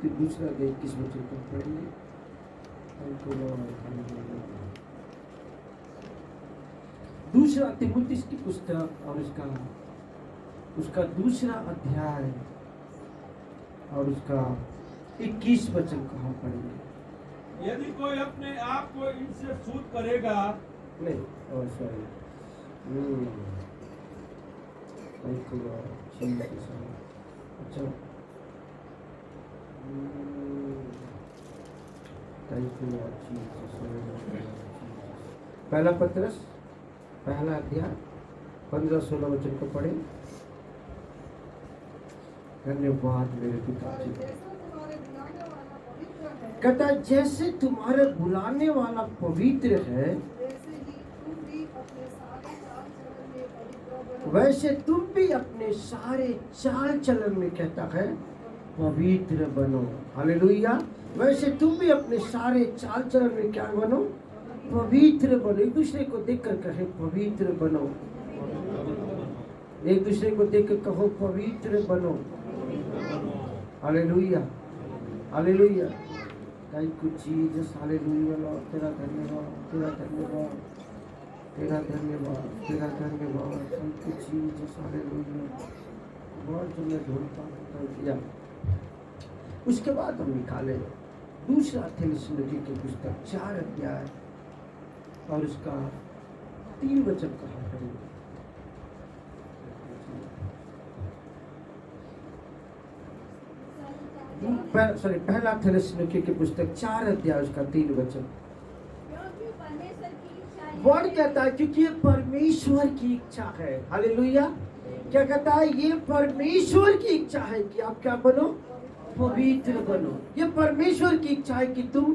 तिमुथी दूसरा अध्याय 21 वचन को पढ़िए। दूसरा तिमुथी की पुस्तक और उसका दूसरा अध्याय और उसका 21 वचन को हम पढ़ेंगे। यदि कोई अपने आप को इनसे शुद्ध करेगा, नहीं, और सॉरी, अच्छा, पहला पत्रस पहला अध्याय 15-16 वचन को पढ़े। धन्यवाद मेरे पिताजी। कहता है जैसे तुम्हारे बुलाने वाला पवित्र है, वैसे तुम भी अपने सारे चाल चलन में, कहता है, पवित्र बनो। हालेलुया। वैसे तुम भी अपने सारे चाल चलन में क्या बनो? पवित्र बनो। एक दूसरे को देखकर कहे पवित्र बनो। एक दूसरे को देखकर कहो पवित्र बनो। Hallelujah, hallelujah. Thank you Jesus. Hallelujah Lord, तेरा धन्यवाद, तेरा धन्यवाद, तेरा धन्यवाद, तेरा धन्यवाद। Thank you Jesus. हालेलुया। बहुत जो मैं ढूंढता हूँ। उसके बाद हम निकाले दूसरा थिस्सलुनीके की पुस्तक 4 अध्याय और उसका 3 वचन कहा करेंगे। पहला थिस्सलुनीके की पुस्तक 4 अध्याय उसका 3 वचन। वर्ड कहता है क्योंकि ये परमेश्वर की इच्छा है। हालेलुया। क्या कहता है? ये परमेश्वर की इच्छा है कि आप क्या बनो? पवित्र बनो। ये परमेश्वर की इच्छा है कि तुम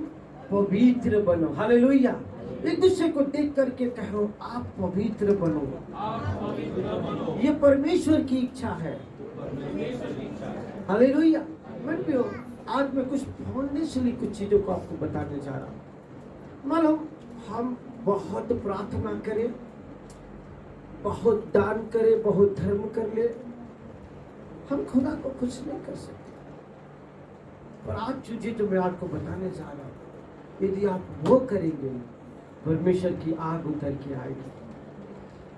पवित्र बनो। हालेलुया। एक दूसरे को देख करके कहो आप पवित्र बनो। ये परमेश्वर की इच्छा है। हालेलुया। मैं भी आज मैं कुछ फाउंडेशनली कुछ चीजों को आपको बताने जा रहा हूँ। मालूम हम बहुत प्रार्थना करें, बहुत दान करें, बहुत धर्म कर ले, हम खुदा को कुछ नहीं कर सकते। पर आज चीजें जो मैं आपको बताने जा रहा हूँ, यदि आप वो करेंगे, परमेश्वर की आग उतर के आएगी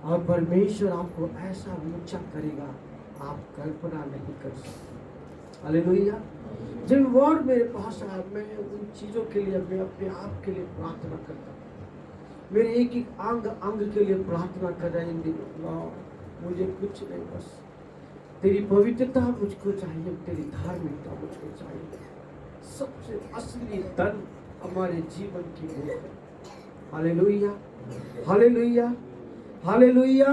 और परमेश्वर आपको ऐसा ऊंचा करेगा आप कल्पना नहीं कर सकते। हालेलुया। जिन वर्ड मेरे पास आया, मैं उन चीजों के लिए, मैं अपने आप के लिए प्रार्थना करता हूँ। मेरे एक एक अंग के लिए प्रार्थना कर रहे हैं। मुझे कुछ नहीं, बस तेरी पवित्रता मुझको चाहिए, तेरी धार्मिकता मुझको चाहिए। सबसे असली धन हमारे जीवन की वो है। Hallelujah, hallelujah, hallelujah.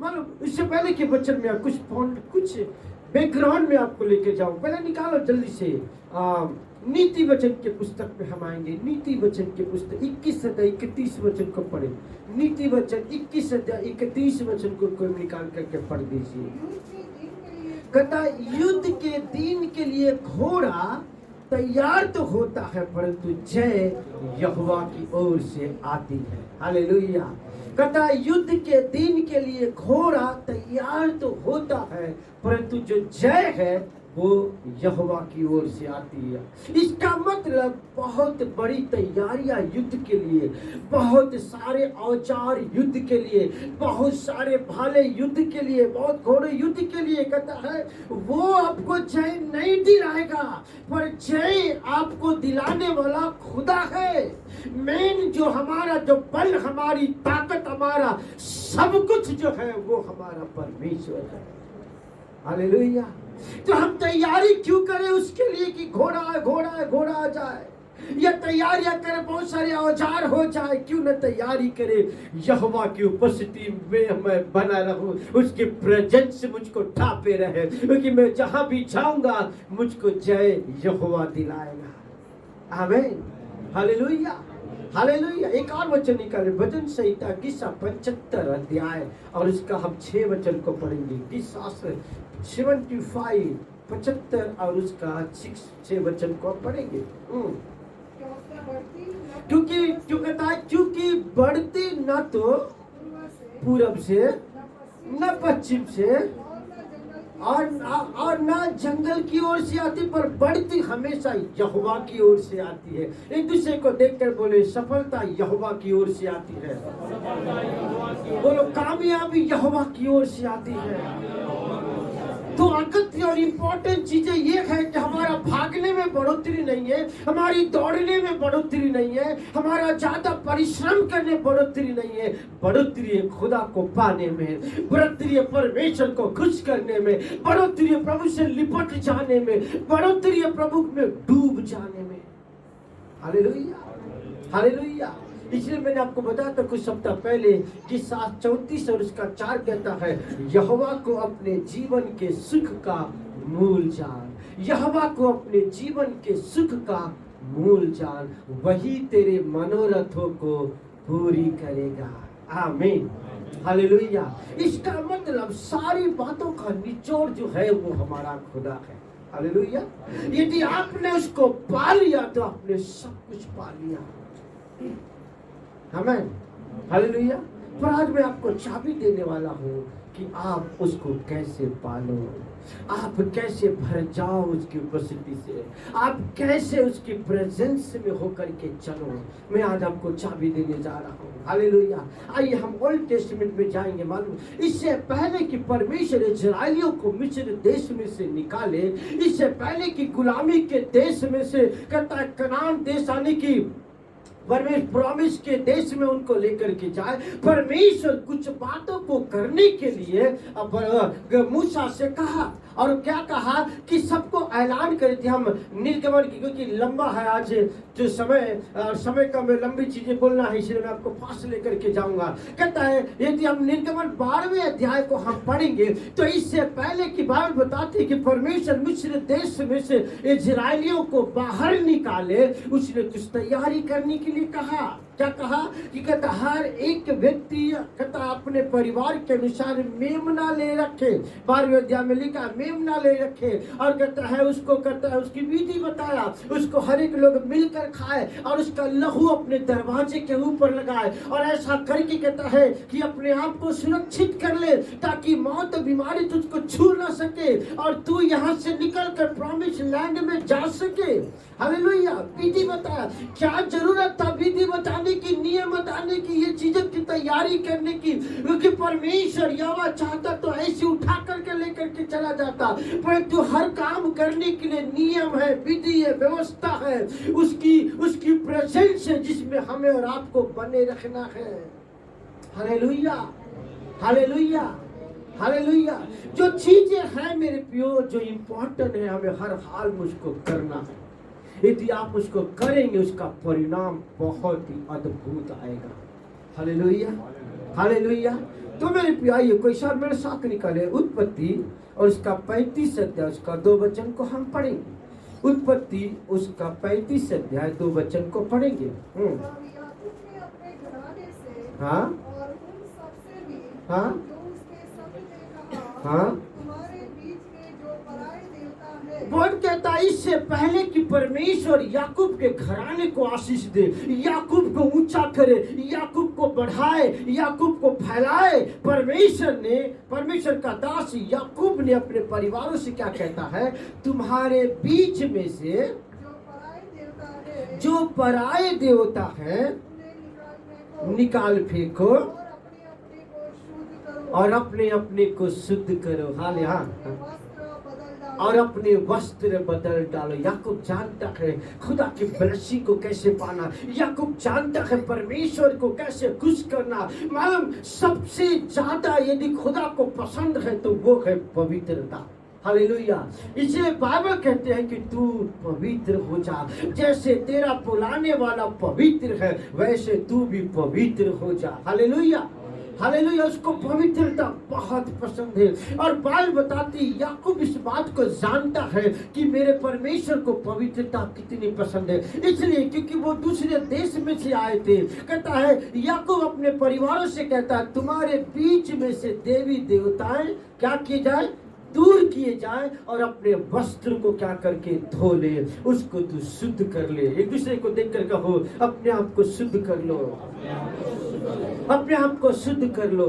मानो इससे पहले के वचन में कुछ बैकग्राउंड में आपको लेके जाऊं। पहले निकालो जल्दी से नीति वचन के पुस्तक में हम आएंगे। नीति वचन के पुस्तक 21 अध्याय 31 वचन को पढ़े। नीति वचन 21 अध्याय 31 वचन को कोई निकाल करके पढ़ दीजिए। कहता युद्ध के दिन के लिए घोड़ा तैयार तो होता है, परंतु जय यहोवा की ओर से आती है। हालेलुया। कहता युद्ध के दिन के लिए घोड़ा तैयार तो होता है, परंतु जो जय है वो यहोवा की ओर से आती है। इसका मतलब बहुत बड़ी तैयारियां युद्ध के लिए, बहुत सारे औजार युद्ध के लिए, बहुत सारे भाले युद्ध के लिए, बहुत घोड़े युद्ध के लिए। कहता है वो आपको जय नहीं दिलाएगा, पर जय आपको दिलाने वाला खुदा है। मेन जो हमारा जो बल, हमारी ताकत, हमारा सब कुछ जो है वो हमारा परमेश्वर है। हालेलुया। तो हम तैयारी क्यों करें उसके लिए कि घोड़ा आ जाए, या तैयारियां करें बहुत सारे औजार हो जाए? क्यों न तैयारी करे यहोवा की उपस्थिति में मैं बना रहूं, उसके प्रेजेंस से मुझको ढापे रहे, क्योंकि मैं जहां भी जाऊंगा मुझको जय यहोवा दिलाएगा। आमीन। Hallelujah, hallelujah. एक और वचन निकाले, भजन संहिता की 75 अध्याय और इसका हम 6 वचन को पढ़ेंगे। गीत शास्त्र 75 75 और उसका 6 वचन को पढ़ेंगे। क्योंकि बढ़ती न तो पूरब से न पश्चिम से और ना जंगल की ओर से आती, पर बढ़ती हमेशा यहोवा की ओर से आती है। एक दूसरे को देखकर बोले, सफलता यहोवा की ओर से आती है। बोलो, कामयाबी यहोवा की ओर से आती है। तो अगत्य और इम्पोर्टेंट चीजें ये है कि हमारा भागने में बढ़ोतरी नहीं है, हमारी दौड़ने में बढ़ोतरी नहीं है, हमारा ज्यादा परिश्रम करने बढ़ोतरी नहीं है। बढ़ोतरी है खुदा को पाने में, बढ़ोतरी है परमेश्वर को खुश करने में, बढ़ोतरी है प्रभु से लिपट जाने में, बढ़ोतरी है प्रभु में डूब जाने में। Hallelujah, hallelujah. इसलिए मैंने आपको बताया था कुछ सप्ताह पहले कि 7:34 और उसका 4 कहता है, यहोवा को अपने जीवन के सुख का मूल जान, यहोवा को अपने जीवन के सुख का मूल जान, वही तेरे मनोरथों को पूरी करेगा। आमीन, हालेलुया। इसका मतलब सारी बातों का निचोड़ जो है वो हमारा खुदा है। हालेलुया। यदि आपने उसको पा लिया तो आपने सब कुछ पा लिया। आमीन, हालेलुया। पर आज मैं आपको चाबी देने वाला हूँ कि आप उसको कैसे पालो, आप कैसे भर जाओ उसकी उपस्थिति से, आप कैसे उसकी प्रेजेंस में होकर के चलो। मैं आज आपको चाबी देने जा रहा हूँ। हालेलुया। आइए हम ओल्ड टेस्टमेंट में जाएंगे। मालूम, इससे पहले कि परमेश्वर इजराइलियों को मिस्र देश में से निकाले, इससे पहले कि गुलामी के देश में से कहता है कनान देश आने की परमेश्वर प्रॉमिस के देश में उनको लेकर के जाए, परमेश्वर कुछ बातों को करने के लिए मूसा से कहा। और क्या कहा कि सबको ऐलान करे थे। हम निर्गमन की, क्योंकि लंबा है आज जो समय का मैं लंबी चीजें बोलना है, इसलिए मैं आपको फास्ट लेकर के जाऊंगा। कहता है यदि हम निर्गमन 12वें अध्याय को हम पढ़ेंगे तो इससे पहले की बाइबल बताती है कि परमेश्वर मिस्र देश में से इजराइलियों को बाहर निकाले, उसने कुछ तैयारी करने के लिए कहा। क्या कहा कि कहता हर एक व्यक्ति कहता अपने परिवार के अनुसार मेमना ले रखे। 12वें अध्याय में लिखा मेमना ले रखे। और कहता है उसको, कहता है उसकी विधि बताया, उसको हर एक लोग मिलकर खाए और उसका लहू अपने दरवाजे के ऊपर लगाए। और ऐसा करके कहता है कि अपने आप को सुरक्षित कर ले ताकि मौत बीमारी तुझको छू ना सके और तू यहाँ से निकल कर प्रॉमिस लैंड में जा सके। हालेलुया। विधि बताया। क्या जरूरत था विधि बताने की, नियम बताने की, ये चीजों की तैयारी करने की? क्योंकि परमेश्वर यहोवा चाहता तो ऐसे उठा करके लेकर के चला जाता, परंतु हर काम करने के लिए नियम है, विधि है, व्यवस्था है, उसकी प्रेजेंस है जिसमें हमें और आपको बने रखना है। Hallelujah, hallelujah, hallelujah. जो चीजें हैं मेरे प्रियो, जो इम्पोर्टेंट है, हमें हर हाल में उसको करना है। यदि आप उसको करेंगे उसका परिणाम बहुत ही अद्भुत आएगा। Hallelujah, hallelujah. तो मेरे प्यारे कोई साथ मेरे साथ निकाले उत्पत्ति और उसका 35 अध्याय उसका 2 वचन को हम पढ़ेंगे। उत्पत्ति उसका 35 अध्याय 2 वचन को पढ़ेंगे। हाँ हाँ हाँ। बोल कहता है इससे पहले कि परमेश्वर याकूब के घराने को आशीष दे, याकूब को ऊंचा करे, याकूब को बढ़ाए, याकूब को फैलाए, परमेश्वर का दास याकूब ने अपने परिवारों से क्या कहता है, तुम्हारे बीच में से जो पराये देवता है निकाल फेंको और अपने अपने को शुद्ध करो। हाले हाँ। और अपने वस्त्र बदल डालो। याकूब जानता है खुदा की ब्लेसिंग को कैसे पाना, याकूब जानता है परमेश्वर को कैसे खुश करना। मालूम सबसे ज्यादा यदि खुदा को पसंद है तो वो है पवित्रता। हालेलुया। इसलिए बाइबल कहते हैं कि तू पवित्र हो जा, जैसे तेरा बुलाने वाला पवित्र है वैसे तू भी पवित्र हो जा। Hallelujah, hallelujah. उसको पवित्रता बहुत पसंद है। और बाइबल बताती याकूब इस बात को जानता है कि मेरे परमेश्वर को पवित्रता कितनी पसंद है। इसलिए क्योंकि वो दूसरे देश में से आए थे, कहता है याकूब अपने परिवारों से कहता है तुम्हारे बीच में से देवी देवताएं क्या किए जाए, दूर किए जाए और अपने वस्त्र को क्या करके धो ले, उसको तू शुद्ध कर ले। एक दूसरे को देखकर कहो अपने आप को शुद्ध कर लो, अपने आप को शुद्ध कर लो।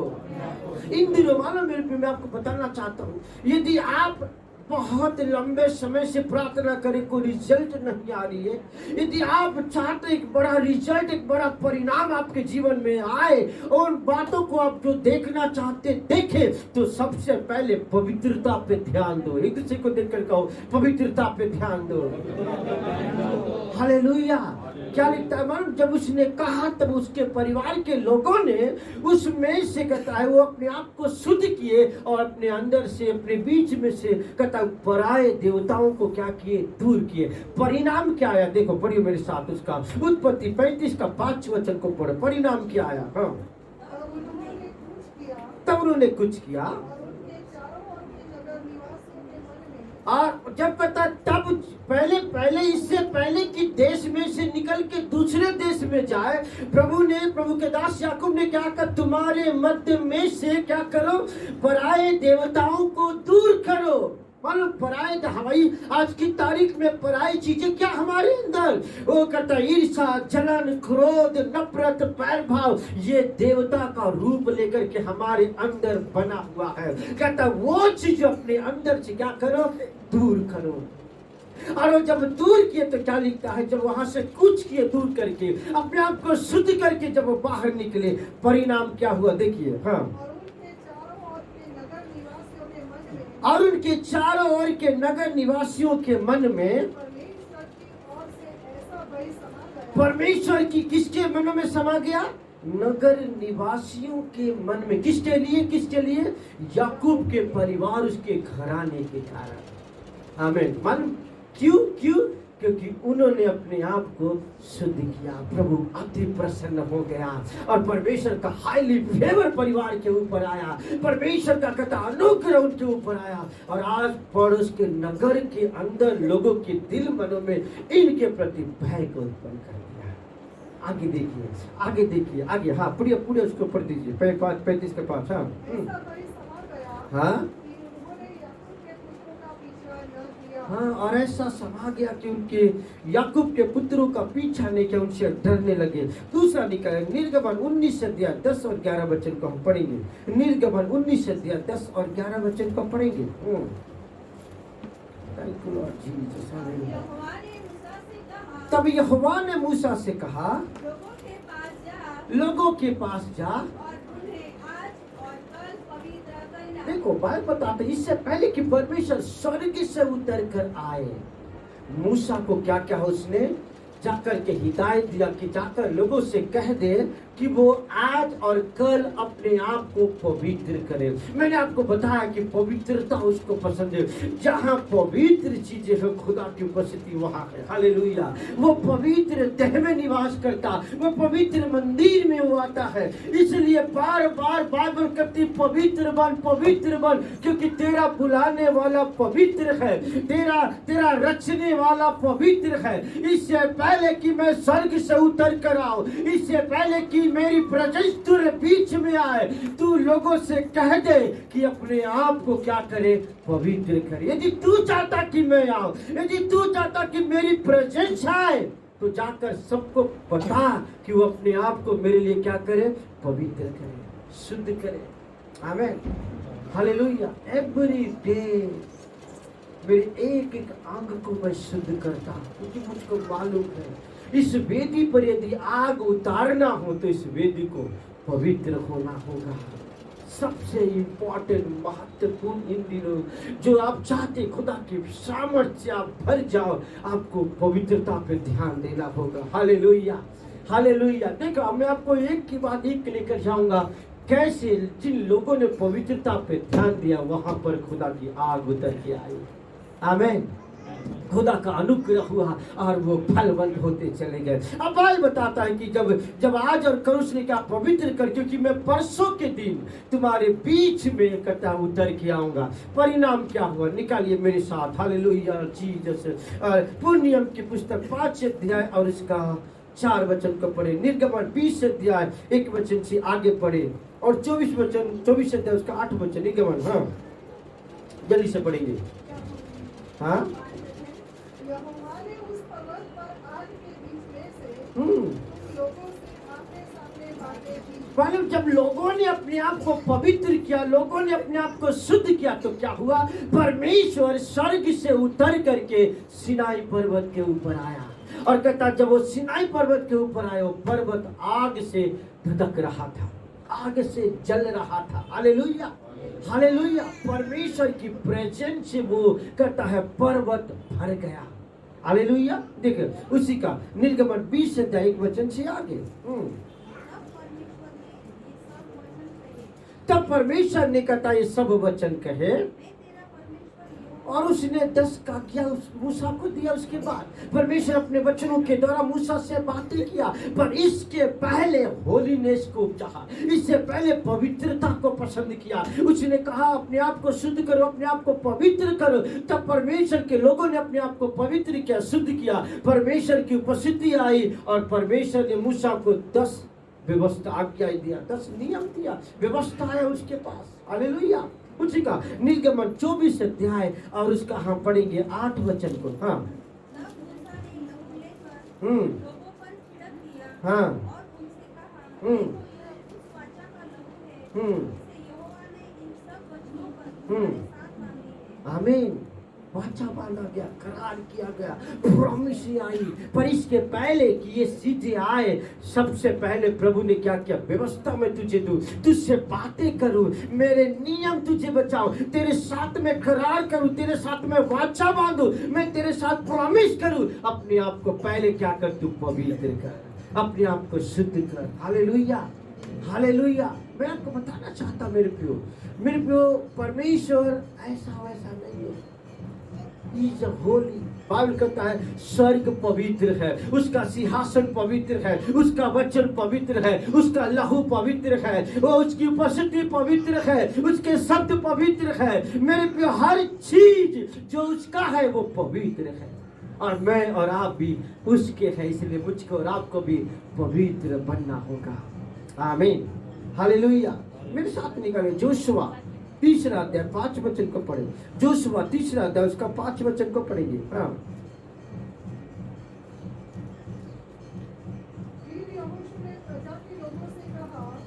इन दिनों मालूम मेरे पे, मैं आपको बताना चाहता हूँ, यदि आप बहुत लंबे समय से प्रार्थना करें, कोई रिजल्ट नहीं आ रही है, यदि आप चाहते एक बड़ा रिजल्ट, एक बड़ा परिणाम आपके जीवन में आए और बातों को आप जो देखना चाहते देखें, तो सबसे पहले पवित्रता पे ध्यान दो। एक दूसरे को देखकर कहो, पवित्रता पे ध्यान दो। हालेलुया। क्या लिखता है मालूम, जब उसने कहा तब उसके परिवार के लोगों ने उसमें से कहता है वो अपने आप को शुद्ध किए और अपने अंदर से, अपने बीच में से कहता है पराये देवताओं को क्या किए, दूर किए। परिणाम क्या आया, देखो पढ़िए मेरे साथ उसका उत्पत्ति 35 का 5 वचन को पढ़ो। परिणाम क्या आया? हाँ, तब उन्होंने कुछ किया और जब कहता तब पहले इससे पहले कि देश में से निकल के दूसरे देश में जाए, प्रभु के दास याकूब ने क्या कहा, तुम्हारे मध्य में से क्या करो, पराये देवताओं को दूर करो। मालूम पराये हवाई आज की तारीख में पराई चीजें क्या हमारे अंदर, वो कहता ईर्षा, जलन, क्रोध, नफरत, बैर भाव, ये देवता का रूप लेकर के हमारे अंदर बना हुआ है। कहता वो चीज अपने अंदर से क्या करो, दूर करो। और जब दूर किए तो क्या लिखता है, जब वहां से कुछ किए दूर करके, अपने आप को शुद्ध करके जब वो बाहर निकले, परिणाम क्या हुआ देखिए। हाँ, और उनके चारों ओर के नगर निवासियों के मन में परमेश्वर की किसके मन में समा गया, नगर निवासियों के मन में। किसके लिए? याकूब के परिवार, उसके घराने के कारण। आमीन। मालूम क्यों? क्योंकि उन्होंने अपने आप को शुद्ध किया। प्रभु अति प्रसन्न हो गया और परमेश्वर का हाईली फेवर परिवार के ऊपर आया, परमेश्वर का कथा अनुग्रह उनके ऊपर आया और आज पड़ोस के नगर के अंदर लोगों के दिल मनों में इनके प्रति भय को उत्पन्न कर दिया। आगे देखिए। हाँ, पूरे उसको पढ़ दीजिए 35 के 5। हाँ, और ऐसा समा गया कि उनके याकूब के पुत्रों का पीछा नहीं किया, उनसे डरने लगे। दूसरा निकाय निर्गमन 19 अध्याय 10 और 11 वचन को हम पढ़ेंगे। निर्गमन 19 अध्याय 10 और 11 वचन को पढ़ेंगे। तब यहोवा ने मूसा से कहा, लोगों के पास जा। देखो बाइबल बताते इससे पहले कि परमेश्वर स्वर्ग से उतर कर आए, मूसा को क्या क्या उसने जाकर के हिदायत दिया कि जाकर लोगों से कह दे कि वो आज और कल अपने आप को पवित्र करे। मैंने आपको बताया कि पवित्रता उसको पसंद है। जहाँ पवित्र चीजें है, खुदा की उपस्थिति वहाँ है। हालेलुया। वो पवित्र देह में निवास करता, वो पवित्र मंदिर में वो आता है। इसलिए बार बार बाइबल कहती पवित्र बन, क्योंकि तेरा बुलाने वाला पवित्र है, तेरा रचने वाला पवित्र है। इससे पहले कि मैं स्वर्ग से उतर कर आऊं, इससे पहले कि मेरी प्रजेश तेरे बीच में आए, तू लोगों से कह दे कि अपने आप को क्या करे, पवित्र करे। यदि तू चाहता कि मैं आऊं, यदि तू चाहता कि मेरी प्रेजेंस आए, तो जाकर सबको बता कि वो अपने आप को मेरे लिए क्या करे, पवित्र करे, शुद्ध करे। आमीन। हालेलुया। एवरी डे मेरे एक एक अंग को मैं शुद्ध करता हूं, क्योंकि मुझको मालूम है इस वेदी पर यदि आग उतारना हो तो इस वेदी को पवित्र होना होगा। सबसे इम्पोर्टेंट महत्वपूर्ण इन दिनों जो आप चाहते खुदा की सामर्थ्य आप भर जाओ, आपको पवित्रता पे ध्यान देना होगा। Hallelujah, hallelujah. देखो मैं आपको एक की बात एक लेकर जाऊंगा, कैसे जिन लोगों ने पवित्रता पे ध्यान दिया वहां पर खुदा की आग उतर के आई। आमीन। खुदा का अनुग्रह हुआ और वो फलवंत होते चले गए। अब बाइबल बताता है कि जब आज और कल उसने क्या पवित्र कर, क्योंकि मैं परसों के दिन तुम्हारे बीच में इकट्ठा उतर के आऊंगा। परिणाम क्या हुआ निकालिए मेरे साथ। Hallelujah Jesus. पूर्व नियम की पुस्तक 5 अध्याय और इसका 4 वचन को पढ़े। निर्गमन 20 अध्याय 1 वचन से आगे पढ़े और 24 अध्याय उसका 8 वचन। निर्गमन, हाँ जल्दी से पढ़ेंगे। हाँ, यहोवा ने उस पर्वत पर आग के बीच में से लोगों से आमने-सामने बातें मालूम जब लोगों ने अपने आप को पवित्र किया, लोगों ने अपने आप को शुद्ध किया, तो क्या हुआ? परमेश्वर स्वर्ग से उतर करके सिनाई पर्वत के ऊपर आया और कहता जब वो सिनाई पर्वत के ऊपर आया, वो पर्वत आग से धधक रहा था, आग से जल रहा था। Hallelujah, hallelujah. परमेश्वर की प्रेजेंस से वो कहता है पर्वत भर गया। हालेलुया। देखिए उसी का निर्गमन 20 अध्याय 1 वचन से आगे। तब परमेश्वर ने कहता ये सब वचन कहे और उसने 10 का किया उस मूसा को दिया। उसके बाद परमेश्वर अपने वचनों के द्वारा मूसा से बातें किया, पर इसके पहले होलीनेस को चाहा, इससे पहले पवित्रता को पसंद किया। उसने कहा अपने आप को शुद्ध करो, अपने आप को पवित्र करो। तब परमेश्वर के लोगों ने अपने आप को पवित्र किया, शुद्ध किया, परमेश्वर की उपस्थिति आई और परमेश्वर ने मूसा को 10 व्यवस्था आज्ञा दिया, 10 नियम दिया, व्यवस्था है उसके पास। हालेलुया। उसी का निर्गमन 24 अध्याय और उसका हम पढ़ेंगे 8 वचन को। हाँ हाँ आमीन। वाचा बांधा गया, करार किया गया, प्रॉमिस आई। पर इसके पहले कि ये सीधे आए, सबसे पहले प्रभु ने क्या किया? व्यवस्था में तुझे दूं, तुझसे बातें करूं, मेरे नियम तुझे बचाऊं, तेरे साथ में करार करूं, तेरे साथ में वाचा बांधूं, मैं तेरे साथ प्रॉमिस करूं। अपने आप को पहले क्या कर? तू पवित्र कर, अपने आप को शुद्ध कर। Hallelujah, hallelujah. मैं आपको बताना चाहता मेरे प्रियो, परमेश्वर ऐसा वैसा नहीं है। He's holy। बाइबल कहता है स्वर्ग पवित्र है, उसका सिंहासन पवित्र है, उसका वचन पवित्र है, उसका लहू पवित्र है, वो उसकी उपस्थिति पवित्र है, उसके शब्द पवित्र है। मेरे पे हर चीज जो उसका है वो पवित्र है और मैं और आप भी उसके हैं, इसलिए मुझको और आपको भी पवित्र बनना होगा। आमीन, हालेलुया। मेरे साथ निकाले जोशुआ 3 अध्याय 5 वचन को पढ़े। जोशुआ 3 अध्याय उसका 5 वचन को पढ़ेंगे। हाँ।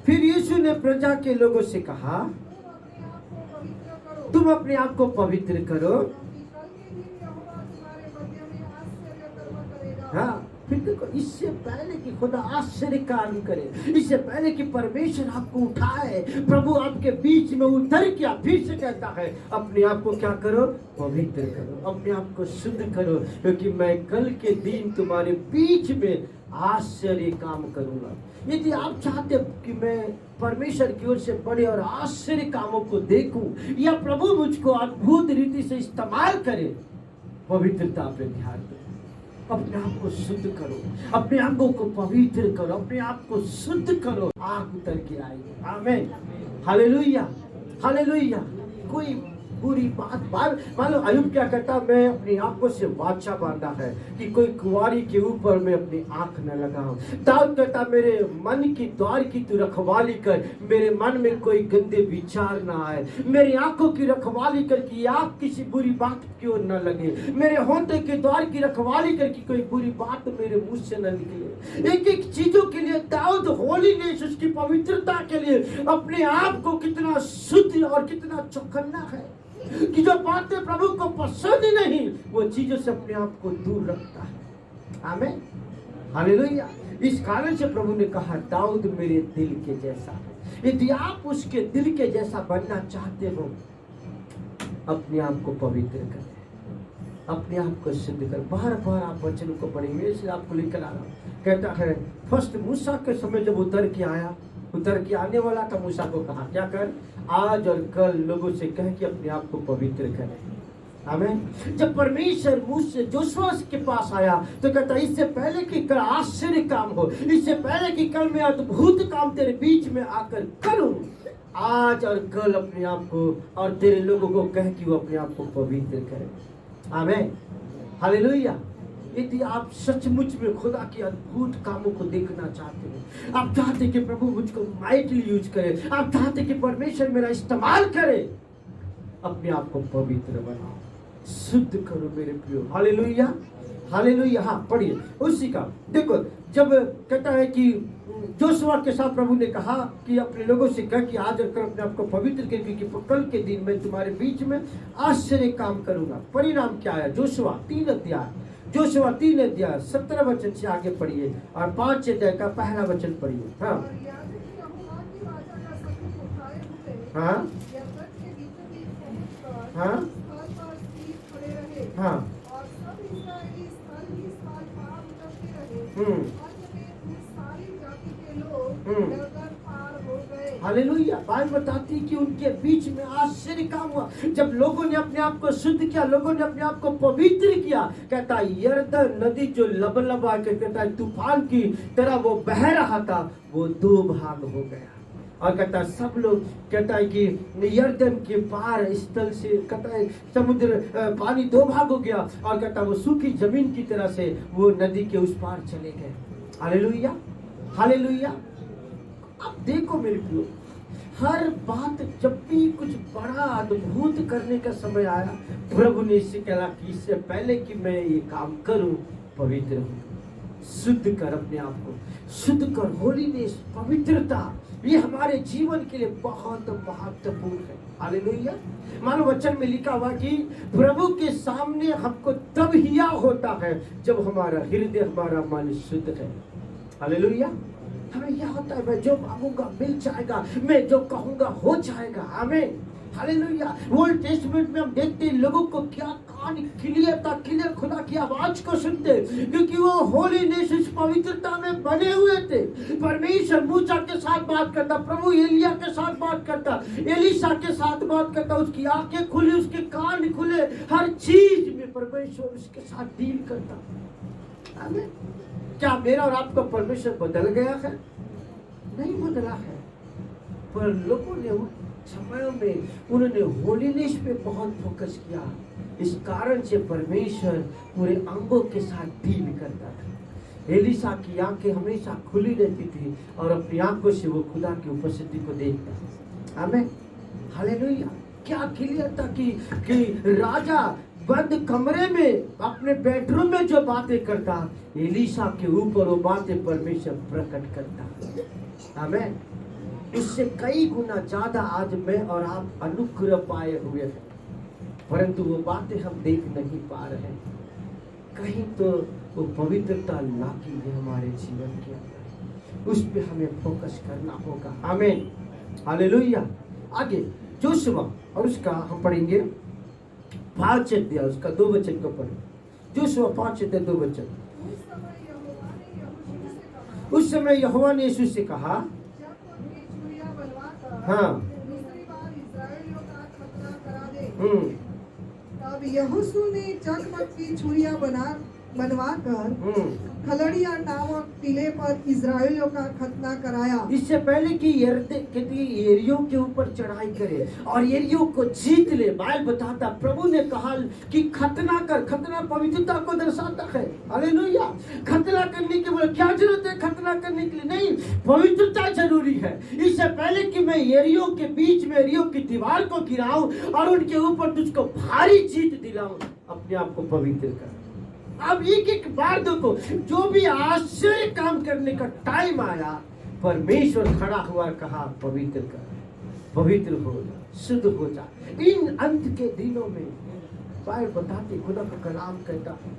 फिर यीशु ने प्रजा के लोगों से कहा तुम अपने आप को पवित्र करो। हाँ, फिर देखो इससे पहले कि खुदा आश्चर्य काम करे, इससे पहले कि परमेश्वर आपको उठाए, प्रभु आपके बीच में उतर किया, फिर से कहता है अपने आप को क्या करो? पवित्र करो, अपने आप को शुद्ध करो, क्योंकि मैं कल के दिन तुम्हारे बीच में आश्चर्य काम करूंगा। यदि आप चाहते हो कि मैं परमेश्वर की ओर से बड़े और आश्चर्य कामों को देखूं या प्रभु मुझको अद्भुत रीति से इस्तेमाल करे, पवित्रता पे ध्यान दो, अपने आप को शुद्ध करो, अपने आप को पवित्र करो, अपने आप को शुद्ध करो, आग उतर के आएगी। आमीन, हालेलुया, हालेलुया। कोई बुरी बात मानो अय्यूब क्या कहता? मैं अपनी आंखों से वाचा बांधा है कि कोई कुंवारी के ऊपर मैं अपनी आंख न लगाऊं। दाऊद कहता मेरे मन की द्वार की तू रखवाली कर, मेरे मन में कोई गंदे विचार ना आए, मेरी आंखों की रखवाली कर कि आंख किसी बुरी बात की ओर न लगे, मेरे होंठे के द्वार की रखवाली कर कि कोई बुरी बात मेरे मुंह से न निकले। एक एक चीजों के लिए दाऊद होलीनेस, उसकी पवित्रता के लिए अपने आप को कितना शुद्ध और कितना चौकन्ना है कि जो बातें प्रभु को पसंद नहीं वो चीजों से अपने आप को दूर रखता है। आमीन, हालेलुया। इस कारण से प्रभु ने कहा दाऊद मेरे दिल के जैसा है। यदि आप उसके दिल के जैसा बनना चाहते हो, अपने आप को पवित्र करें, अपने आप को शुद्ध कर। बार बार आप वचन को पढ़ेंगे, इसलिए आपको लेकर आ रहा हूं। कहता है फर्स्ट मूसा के समय जब उतर के आने वाला था, मूसा को कहा क्या कर? आज और कल लोगों से कह कि अपने आप को पवित्र करें। आमीन। जब परमेश्वर मूसा जोशुआ के पास आया तो कहता इससे पहले कि कल आश्चर्य काम हो, इससे पहले कि कल मैं अद्भुत काम तेरे बीच में आकर करूं, आज और कल अपने आप को और तेरे लोगों को कह कि वो अपने आप को पवित्र करें। आमीन, हालेलुया। यदि आप सचमुच में खुदा के अद्भुत कामों को देखना चाहते हो, आप चाहते कि प्रभु मुझको माइटली यूज करे, आप चाहते कि परमेश्वर मेरा इस्तेमाल करे, अपने आप को पवित्र बनाओ, शुद्ध करो मेरे प्रियो। Hallelujah, hallelujah. हाँ पढ़िए उसी का। देखो जब कहता है कि जोशुआ के साथ प्रभु ने कहा कि अपने लोगों से कह कि आज कर अपने आप को पवित्र कर, क्योंकि कल के दिन मैं तुम्हारे बीच में आश्चर्य काम करूंगा। परिणाम क्या है? जोशुआ 3 अध्याय, जोशुआ 3 अध्याय 17 वचन से आगे पढ़िए और 5 अध्याय का पहला वचन पढ़िए। हाँ और याजक यहोवा की वाचा का सन्दूक उठाए हुए हाँ यरदन के बीचों बीच पहुंचकर हाँ स्थल पर स्थिर खड़े रहे हाँ और सब इस्राएली स्थल ही स्थल पार उतरते रहे। हम्म। अंत में उस सारी जाति के लोग हम्म। यरदन पार हो गए। हालेलुया। बाइबल बताती है कि उनके बीच में आश्चर्य काम हुआ जब लोगों ने अपने आप को शुद्ध किया, लोगों ने अपने आप को पवित्र किया। कहता है यरदन नदी जो लबलबा के कहता है तूफान की तरह वो बह रहा था, वो 2 भाग हो गया। और कहता है सब लोग कहता है कि यरदन के पार स्थल से कहता है समुद्र पानी 2 भाग हो गया और कहता है वो सूखी जमीन की तरह से वो नदी के उस पार चले गए। Hallelujah hallelujah. अब देखो मेरे प्रियो, हर बात जब भी कुछ बड़ा अद्भुत करने का समय आया, प्रभु ने इससे कहा कि इससे पहले कि मैं ये काम करूं, पवित्र हो, शुद्ध कर अपने आप को, शुद्ध कर। होलीनेस, पवित्रता, ये हमारे जीवन के लिए बहुत महत्वपूर्ण है। हालेलुया। मानो वचन में लिखा हुआ कि प्रभु के सामने हमको तब हिया होता है जब हमारा हृदय, हमारा मन शुद्ध है। हालेलुया। हमें यह होता है मैं जो मांगूंगा मिल जाएगा, मैं जो कहूंगा हो जाएगा। आमीन हालेलुया। ओल्ड टेस्टमेंट में हम देखते हैं लोगों को क्या कान क्लियर खुदा की आवाज को सुनते, क्योंकि वो होलीनेस, इस पवित्रता में बने हुए थे। परमेश्वर मूसा के साथ बात करता, प्रभु एलिया के साथ बात करता, एलिशा के साथ बात करता, उसकी आंखें खुली, उसके कान खुले, हर चीज में परमेश्वर उसके साथ डील करता। आमीन। क्या मेरा और आपका परमेश्वर बदल गया है? नहीं बदला है, पर लोगों ने उन समयों में उन्होंने होलीनेस पे बहुत फोकस किया। इस कारण से परमेश्वर पूरे अंगों के साथ डील करता था। एलिशा की आंखें हमेशा खुली रहती थी और अपनी आंखों से वो खुदा की उपस्थिति को देखता। आमीन हालेलुया। क्या क्लियर था कि राजा बंद कमरे में अपने बेडरूम में जो बातें करता, एलिशा के ऊपर वो बातें परमेश्वर प्रकट करता। आमीन। उससे कई गुना ज्यादा आज मैं और आप अनुग्रह पाए हुए हैं, परंतु वो बातें हम देख नहीं पा रहे हैं। कहीं तो वो पवित्रता लाकी है हमारे जीवन के अंदर, उस पे हमें फोकस करना होगा। आमीन हालेलुया। आगे जोशुआ और उसका हम पढ़ेंगे 5 अध्याय, उसका 2 वचन को पढ़े। जोशुआ 5 अध्याय 2 वचन। उस समय यहोवा ने यीशु से कहा, हाँ तब यहोशू ने चकमक की छुरियां बनवाकर खलड़िया नामक टीले पर इजराइलियों का खतना कराया। इससे पहले कि यरीहो के ऊपर चढ़ाई करे और यरीहो को जीत ले, बाइबल बताता प्रभु ने कहा कि खतना कर। खतना पवित्रता को दर्शाता है। हालेलुया। खतना करने की बोले क्या जरूरत है? खतना करने के लिए नहीं, पवित्रता जरूरी है। इससे पहले कि मैं यरीहो के बीच में यरीहो की दीवार को गिराऊं और उनके ऊपर तुझको भारी जीत दिलाऊं, अपने आप को पवित्र कर। अब एक बार देखो, जो भी आश्चर्य काम करने का टाइम आया, परमेश्वर खड़ा हुआ, कहा पवित्र कर, पवित्र हो जा, शुद्ध हो जा। इन अंत के दिनों में बाइबल बताती, खुदा का कलाम कहता है,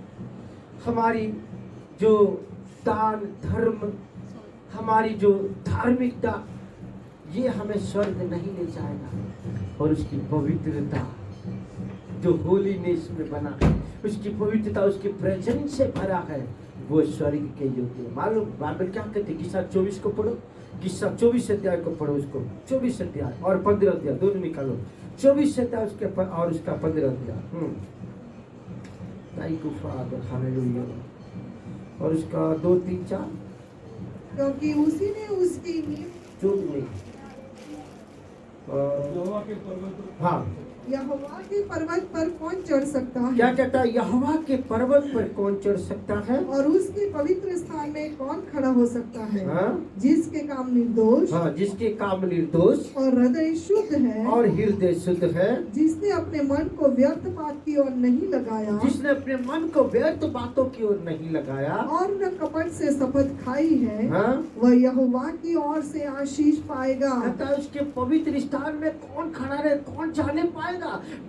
हमारी जो दान धर्म, हमारी जो धार्मिकता, ये हमें स्वर्ग नहीं ले जाएगा, और उसकी पवित्रता जो होलीनेस में बना है, उसकी पवित्रता उसके प्रेजेंस से भरा है, वो स्वर्ग के योग्य है। मालूम बाइबल क्या कहते? किस्सा 24 को पढ़ो, किस्सा 24 अध्याय को पढ़ो, उसको 24 अध्याय और 15 अध्याय दोनों निकालो। 24 अध्याय उसके और उसका 15 अध्याय। हालेलुया। और उसका 2, 3, 4। क्योंकि उसी ने उसकी नींव जो नहीं यहोवा के पर्वत पर हाँ यहोवा के पर्वत पर कौन चढ़ सकता है? क्या कहता है? यहोवा के पर्वत पर कौन चढ़ सकता है? और उसके पवित्र स्थान में कौन खड़ा हो सकता है? हाँ जिसके काम निर्दोष हाँ, जिसके काम निर्दोष और हृदय शुद्ध है, और हृदय शुद्ध है, जिसने अपने मन को व्यर्थ बात की ओर नहीं लगाया जिसने अपने मन को व्यर्थ बातों की ओर नहीं लगाया और न कपट से शपथ खाई है, हाँ वह यहोवा की ओर से आशीष पाएगा। कहता है उसके पवित्र स्थान में कौन खड़ा रहे, कौन जाने पाएगा?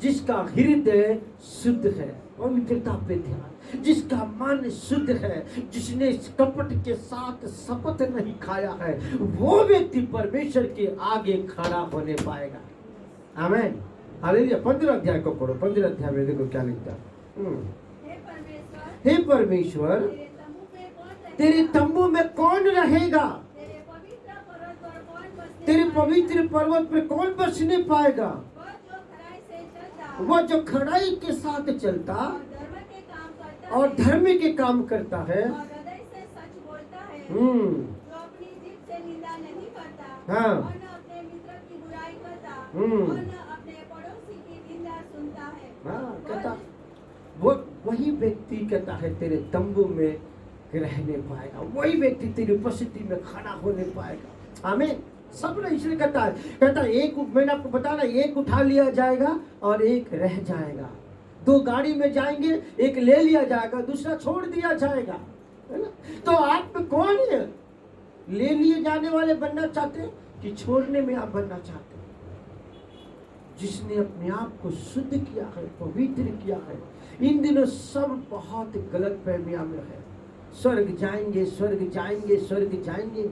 जिसका हृदय शुद्ध है, पवित्रता पे ध्यान, जिसका मन शुद्ध है, जिसने कपट के साथ शपथ नहीं खाया है, वो व्यक्ति परमेश्वर के आगे खड़ा होने पाएगा। आमीन, हालेलुया। 15 अध्याय को पढ़ो। 15 अध्याय में देखो क्या लिखता है। हे परमेश्वर, तेरे तंबू में कौन रहेगा? तेरे पवित्र पर्वत पर कौन बसने पाएगा? वह जो खड़ाई के साथ चलता और धर्म के काम करता है, हाँ हाँ, कहता वो वही व्यक्ति कहता है तेरे तंबू में रहने पाएगा, वही व्यक्ति तेरी उपस्थिति में खड़ा होने पाएगा। आमीन। सब ने इसलिए कहता है एक, मैंने आपको बताया, एक उठा लिया जाएगा और एक रह जाएगा। 2 गाड़ी में जाएंगे, एक ले लिया जाएगा, दूसरा छोड़ दिया जाएगा, है ना? तो आप में कौन है? ले लिए जाने वाले बनना चाहते हैं कि छोड़ने में आप बनना चाहते हैं? जिसने अपने आप को शुद्ध किया है, पवित्र किया है। इन दिनों सब बहुत गलत फहमियां में है। स्वर्ग जाएंगे, स्वर्ग जाएंगे, स्वर्ग जाएंगे।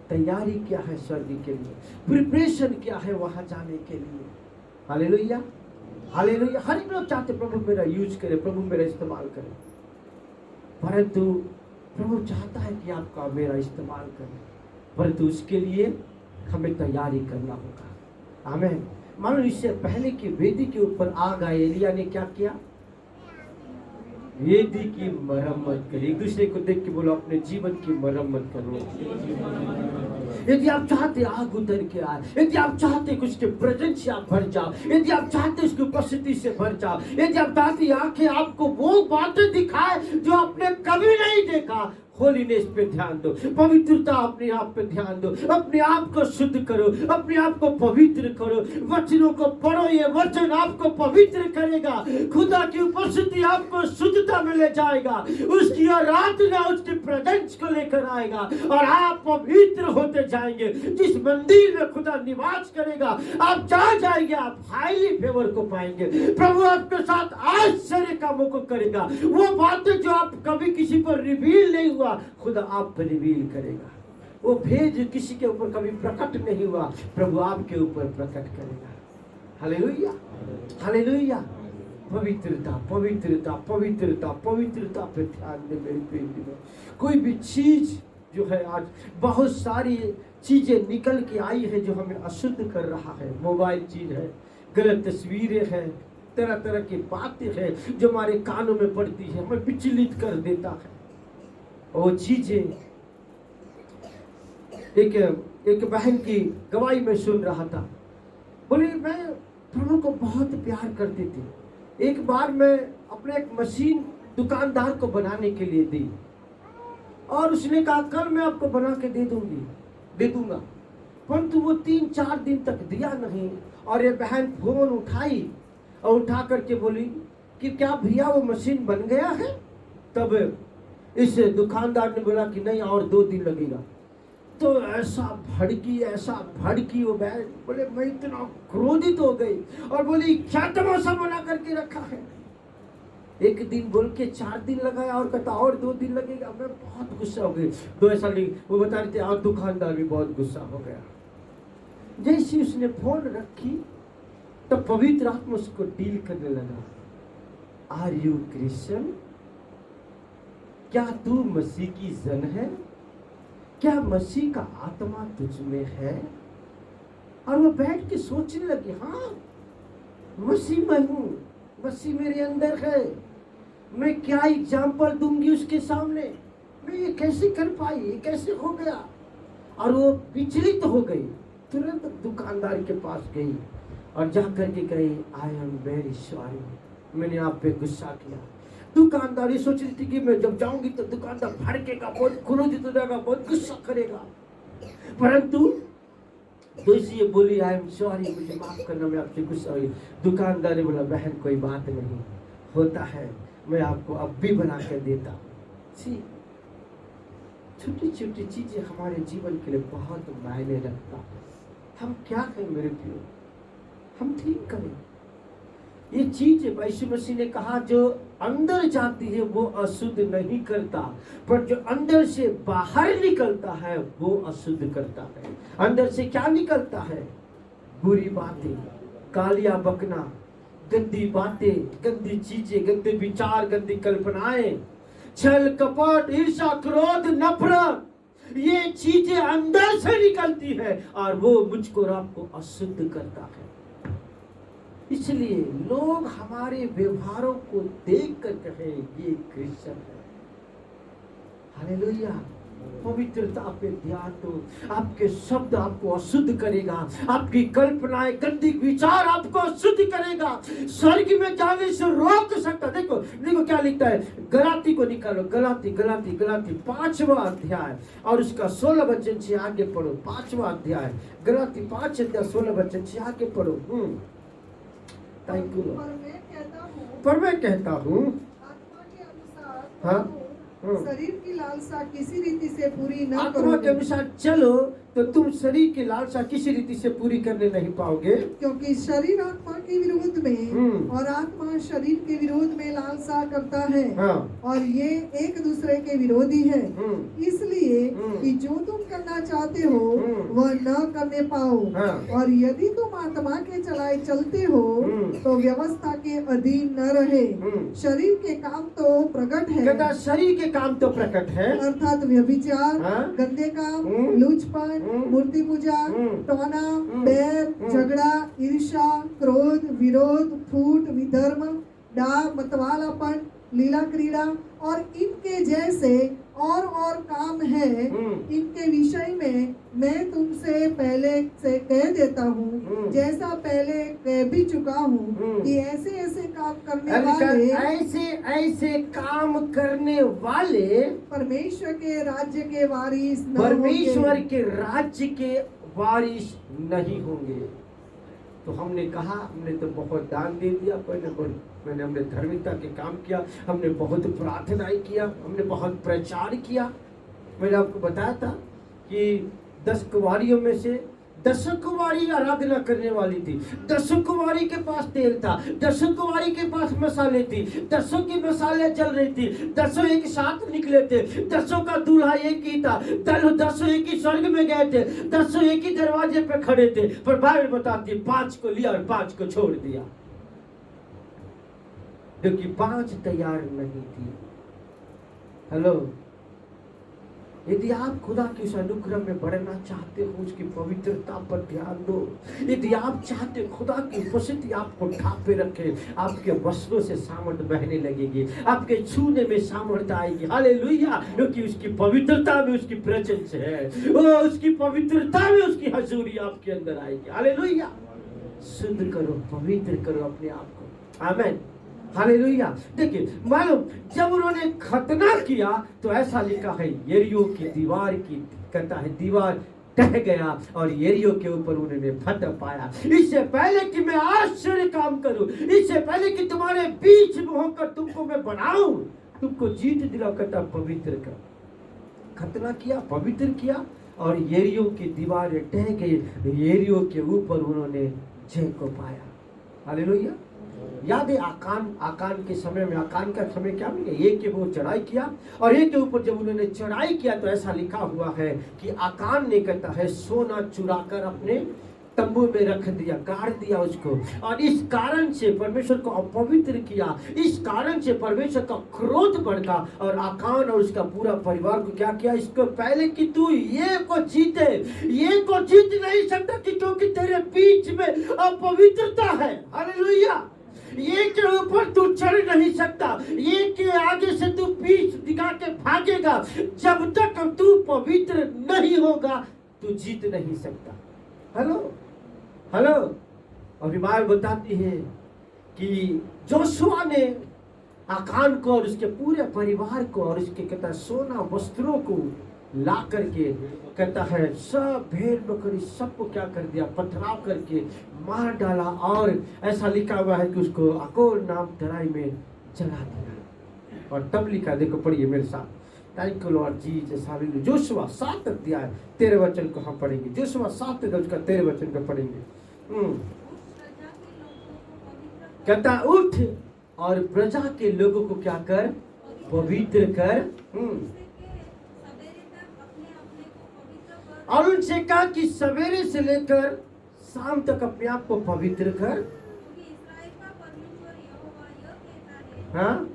तैयारी क्या है स्वर्ग के लिए? प्रिपरेशन क्या है वहां जाने के लिए? Hallelujah, hallelujah. हर एक लोग चाहते प्रभु मेरा यूज करे, प्रभु मेरा इस्तेमाल करे, परंतु प्रभु चाहता है कि आपका मेरा इस्तेमाल करे, परंतु उसके लिए हमें तैयारी करना होगा। आमीन। मानो इससे पहले कि वेदी के ऊपर आग आए, एलिया ने क्या किया? वेदी की मरम्मत करी। एक दूसरे को देख के बोलो, अपने जीवन की मरम्मत करो। यदि आप चाहते आग उतर के आए, यदि आप चाहते कि उसके प्रेजेंस से आप भर जाओ, यदि आप चाहते उसकी उपस्थिति से भर जाओ, यदि आप चाहते आंखें आपको वो बातें दिखाए जो आपने कभी नहीं देखा, होलीनेस पे ध्यान दो, पवित्रता अपने आप पे ध्यान दो, अपने आप को शुद्ध करो, अपने आप को पवित्र करो, वचनों को पढ़ो। ये वचन आपको पवित्र करेगा, खुदा की उपस्थिति आपको शुद्धता में ले जाएगा, उसकी आराधना उसके प्रेजेंस को लेकर आएगा और आप पवित्र होते जाएंगे। जिस मंदिर में खुदा निवास करेगा आप जा जाएंगे, आप हाईली फेवर को पाएंगे। प्रभु आपके साथ आश्चर्य कामों को करेगा। वो बातें जो आप कभी किसी पर रिवील नहीं हुआ, खुदा आप पर रिवील करेगा। वो भेद किसी के ऊपर कभी प्रकट नहीं हुआ, प्रभु आपके ऊपर प्रकट करेगा। Hallelujah, hallelujah. पवित्रता, पवित्रता, पवित्रता, पवित्रता पे ध्यान दे मेरे प्रिय दिनों। कोई भी चीज जो है, आज बहुत सारी चीजें निकल के आई है जो हमें अशुद्ध कर रहा है। मोबाइल चीज है, गलत तस्वीरें हैं, तरह तरह की बातें हैं जो हमारे कानों में पड़ती है, हमें विचलित कर देता है। वो चीजें, एक बहन की गवाही में सुन रहा था, बोली मैं प्रभु को बहुत प्यार करती थी। एक बार मैं अपने एक मशीन दुकानदार को बनाने के लिए दी और उसने कहा कल मैं आपको बना के दे दूंगा, परंतु वो 3-4 दिन तक दिया नहीं। और ये बहन फोन उठाई और उठा करके बोली कि क्या भैया वो मशीन बन गया है? तब इस दुकानदार ने बोला कि नहीं, और 2 दिन लगेगा। तो ऐसा भड़की वो बहन, बोले मैं इतना क्रोधित हो गई और बोली क्या तमाशा बना करके रखा है? 1 दिन बोल के 4 दिन लगाया और कहता और 2 दिन लगेगा। मैं बहुत गुस्सा हो गई। 2 ऐसा नहीं, वो बता रहे थे, और दुकानदार भी बहुत गुस्सा हो गया। जैसे उसने फोन रखी तो पवित्र आत्मा उसको डील करने लगा। Are you Christian? क्या तू मसीह की जन है? क्या मसीह का आत्मा तुझ में है? और वो बैठ के सोचने लगी, हाँ मसीह मैं हूं, मसीह मेरे अंदर है। मैं क्या एग्जाम्पल दूंगी उसके सामने? मैं ये कैसे कर पाई, ये कैसे हो गया? और वो विचलित हो गई। तुरंत दुकानदार के पास गई और जा करके कही, आई एम वेरी सॉरी, मैंने आप पे गुस्सा किया। दुकानदार ये सोच रही थी कि मैं जब जाऊंगी तो दुकानदार भड़केगा, बहुत क्रोधित हो जाएगा, बहुत गुस्सा करेगा, परंतु तो इसलिए बोली आई एम सॉरी, मुझे माफ करना, मैं आपसे गुस्सा हुई। दुकानदार ने बोला, बहन कोई बात नहीं, होता है, मैं आपको अब भी बना कर देता हूँ। छोटी छोटी चीजें हमारे जीवन के लिए बहुत मायने रखता है। हम क्या करें मेरे प्रियो, हम ठीक करें। ये चीज यीशु मसीह ने कहा, जो अंदर जाती है वो अशुद्ध नहीं करता, पर जो अंदर से बाहर निकलता है वो अशुद्ध करता है। अंदर से क्या निकलता है? बुरी बातें, गालियां बकना, गंदी बातें, गंदी चीजें, गंदे विचार, गंदी कल्पनाएं, छल कपट, ईर्ष्या, क्रोध, नफरत, ये चीजें अंदर से निकलती है और वो मुझको और आपको अशुद्ध करता है। इसलिए लोग हमारे व्यवहारों को देख कर कहे ये क्रिश्चियन है। हालेलुया। पवित्रता पे ध्यान दो। आपके शब्द आपको अशुद्ध करेगा, आपकी कल्पनाएं, गंदी विचार आपको अशुद्ध करेगा, स्वर्ग में जाने से रोक सकता। देखो देखो क्या लिखता है, गलाती को निकालो, गलाती गलाती गलाती 5वां अध्याय और उसका 16 वचन से आगे पढ़ो। 5वां अध्याय गलाती 5 अध्याय 16 वचन से आगे पढ़ो। Thank you. पर मैं कहता हूँ आत्मा के अनुसार हाँ शरीर की लालसा किसी रीति से पूरी न आत्मा के अनुसार चलो तो तुम शरीर की लालसा किसी रीति से पूरी करने नहीं पाओगे, क्योंकि शरीर आत्मा के विरोध में और आत्मा शरीर के विरोध में लालसा करता है। हाँ। और ये एक दूसरे के विरोधी है, इसलिए कि जो तुम करना चाहते हो वह न करने पाओ। हाँ। और यदि तुम आत्मा के चलाए चलते हो तो व्यवस्था के अधीन न रहे। शरीर के काम तो प्रकट है, कहता शरीर के काम तो प्रकट है, अर्थात व्यभिचार, हाँ। गंदे काम, लूचपन, मूर्ति पूजा, टोना, बैर, झगड़ा, ईर्ष्या, क्रोध, विरोध, फूट, विधर्म, डाह, मतवालापन, लीला क्रीड़ा और इनके जैसे और काम है। इनके विषय में मैं तुमसे पहले से कह देता हूँ, जैसा पहले कह भी चुका हूँ, कि ऐसे ऐसे काम करने वाले, ऐसे ऐसे काम करने वाले परमेश्वर के राज्य के वारिस न परमेश्वर होंगे। के राज्य के वारिस नहीं होंगे। तो हमने कहा, हमने तो बहुत दान दे दिया, हमने धार्मिकता के काम किया, हमने बहुत प्रार्थनाएं किया, हमने बहुत प्रचार किया। मैंने आपको बताया था कि 10 कुंवारियों में से 10 कुंवारी आराधना करने वाली थी। 10 कुंवारी के पास तेल था, 10 कुंवारी के पास मसाले थी, 10 की मसाले जल रही थी, 10 एक साथ निकले थे, 10 का दूल्हा एक ही था, 10 एक ही स्वर्ग में गए थे, 10 एक ही दरवाजे पे खड़े थे। पर बाइबल बताती 5 को लिया और 5 को छोड़ दिया, क्योंकि 5 तैयार नहीं थी। हेलो, यदि आप खुदा के उस अनुग्रह में बढ़ना चाहते हो, उसकी पवित्रता पर ध्यान दो। यदि आप चाहते हो खुदा की उपस्थिति आपको ढांपे रखे, आपके वस्त्रों से सामर्थ बहने लगेगी, आपके छूने में सामर्थ आएगी। हालेलुया, क्योंकि उसकी पवित्रता में उसकी प्रेजेंस है, उसकी पवित्रता में उसकी हजूरी आपके अंदर आएगी। हालेलुया। शुद्ध करो, पवित्र करो अपने आप को। आमीन। हालेलुया। देखिए, मालूम जब उन्होंने खतना किया तो ऐसा लिखा है, यरीहो की दीवार की, कहता है दीवार ढह गया और यरीहो के ऊपर उन्होंने फतह पाया। इससे पहले कि मैं आश्चर्य काम करूं, इससे पहले कि तुम्हारे बीच में होकर तुमको मैं बनाऊं, तुमको जीत दिला, कहता पवित्र कर। खतना किया, पवित्र किया और यरीहो की दीवार ढह गई, यरीहो के ऊपर उन्होंने जय को पाया। हालेलुया। याद है आकान के समय में, आकान का समय क्या मिले, एक के वो चढ़ाई किया और एक के ऊपर जब उन्होंने चढ़ाई किया तो ऐसा लिखा हुआ है कि आकान ने, कहता है, सोना चुरा कर अपने तंबू में रख दिया, गाड़ दिया उसको, और इस कारण से परमेश्वर को अपवित्र किया। इस कारण से परमेश्वर का क्रोध बढ़ा और आकान और उसका पूरा परिवार को क्या किया, इसको पहले कि तू ये को जीते, ये को जीत नहीं सकता क्योंकि तेरे बीच में अपवित्रता है। हालेलुया। ये के ऊपर तू चढ़ नहीं सकता, ये के आगे से तू पीठ दिखा के भागेगा। जब तक तू पवित्र नहीं होगा तू जीत नहीं सकता। Hello hello. और बाइबल बताती है कि जोशुआ ने आकान को और उसके पूरे परिवार को और उसके कहता है सोना वस्त्रों को ला करके कहता है सब भेड़ बकरी सबको क्या कर दिया, पथराव करके मार डाला। और ऐसा लिखा हुआ है कि उसको अकोर नाम तराई में जला दिया। और तब लिखा, देखो पढ़िए मेरे साथ, thank you lord Jesus hallelujah. Joshua 7 अध्याय 13 वचन को हम पढ़ेंगे। जोशुआ 7 उसका 13 वचन को पढ़ेंगे। कहता उठ और प्रजा के लोगों को क्या कर, पवित्र कर। और उनसे कहा कि सवेरे से लेकर शाम तक अपने आप को पवित्र कर। हाँ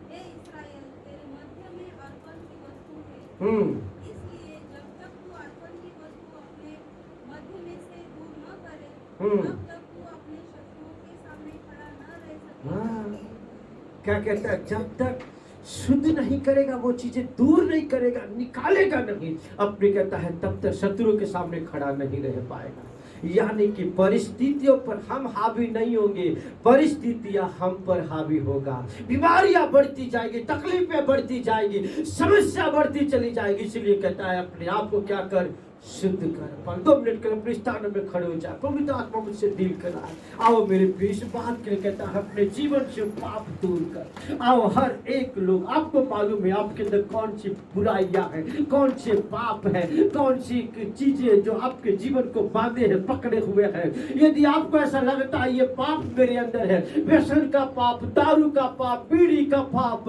क्या कहता है, जब तक शुद्ध नहीं करेगा, वो चीजें दूर नहीं करेगा, निकालेगा नहीं अपने, कहता है तब तक शत्रु के सामने खड़ा नहीं रह पाएगा। यानी कि परिस्थितियों पर हम हावी नहीं होंगे, परिस्थितियां हम पर हावी होगा। बीमारियां बढ़ती जाएगी, तकलीफें बढ़ती जाएगी, समस्या बढ़ती चली जाएगी। इसलिए कहता है अपने आप को क्या कर, शुद्ध कर। 2 मिनट के लिए अपने स्थान में खड़े हो जाए। पवित्र आत्मा मुझसे डील कराए। आओ मेरे बीच बात के कहता है अपने जीवन से पाप दूर कर। आओ हर एक लोग, आपको मालूम है आपके अंदर कौन सी बुराइयां हैं, कौन से पाप है, कौन सी चीजें जो आपके जीवन को बांधे हैं, पकड़े हुए हैं। यदि आपको ऐसा लगता है ये पाप मेरे अंदर है, व्यसन का पाप, दारू का पाप, बीड़ी का पाप,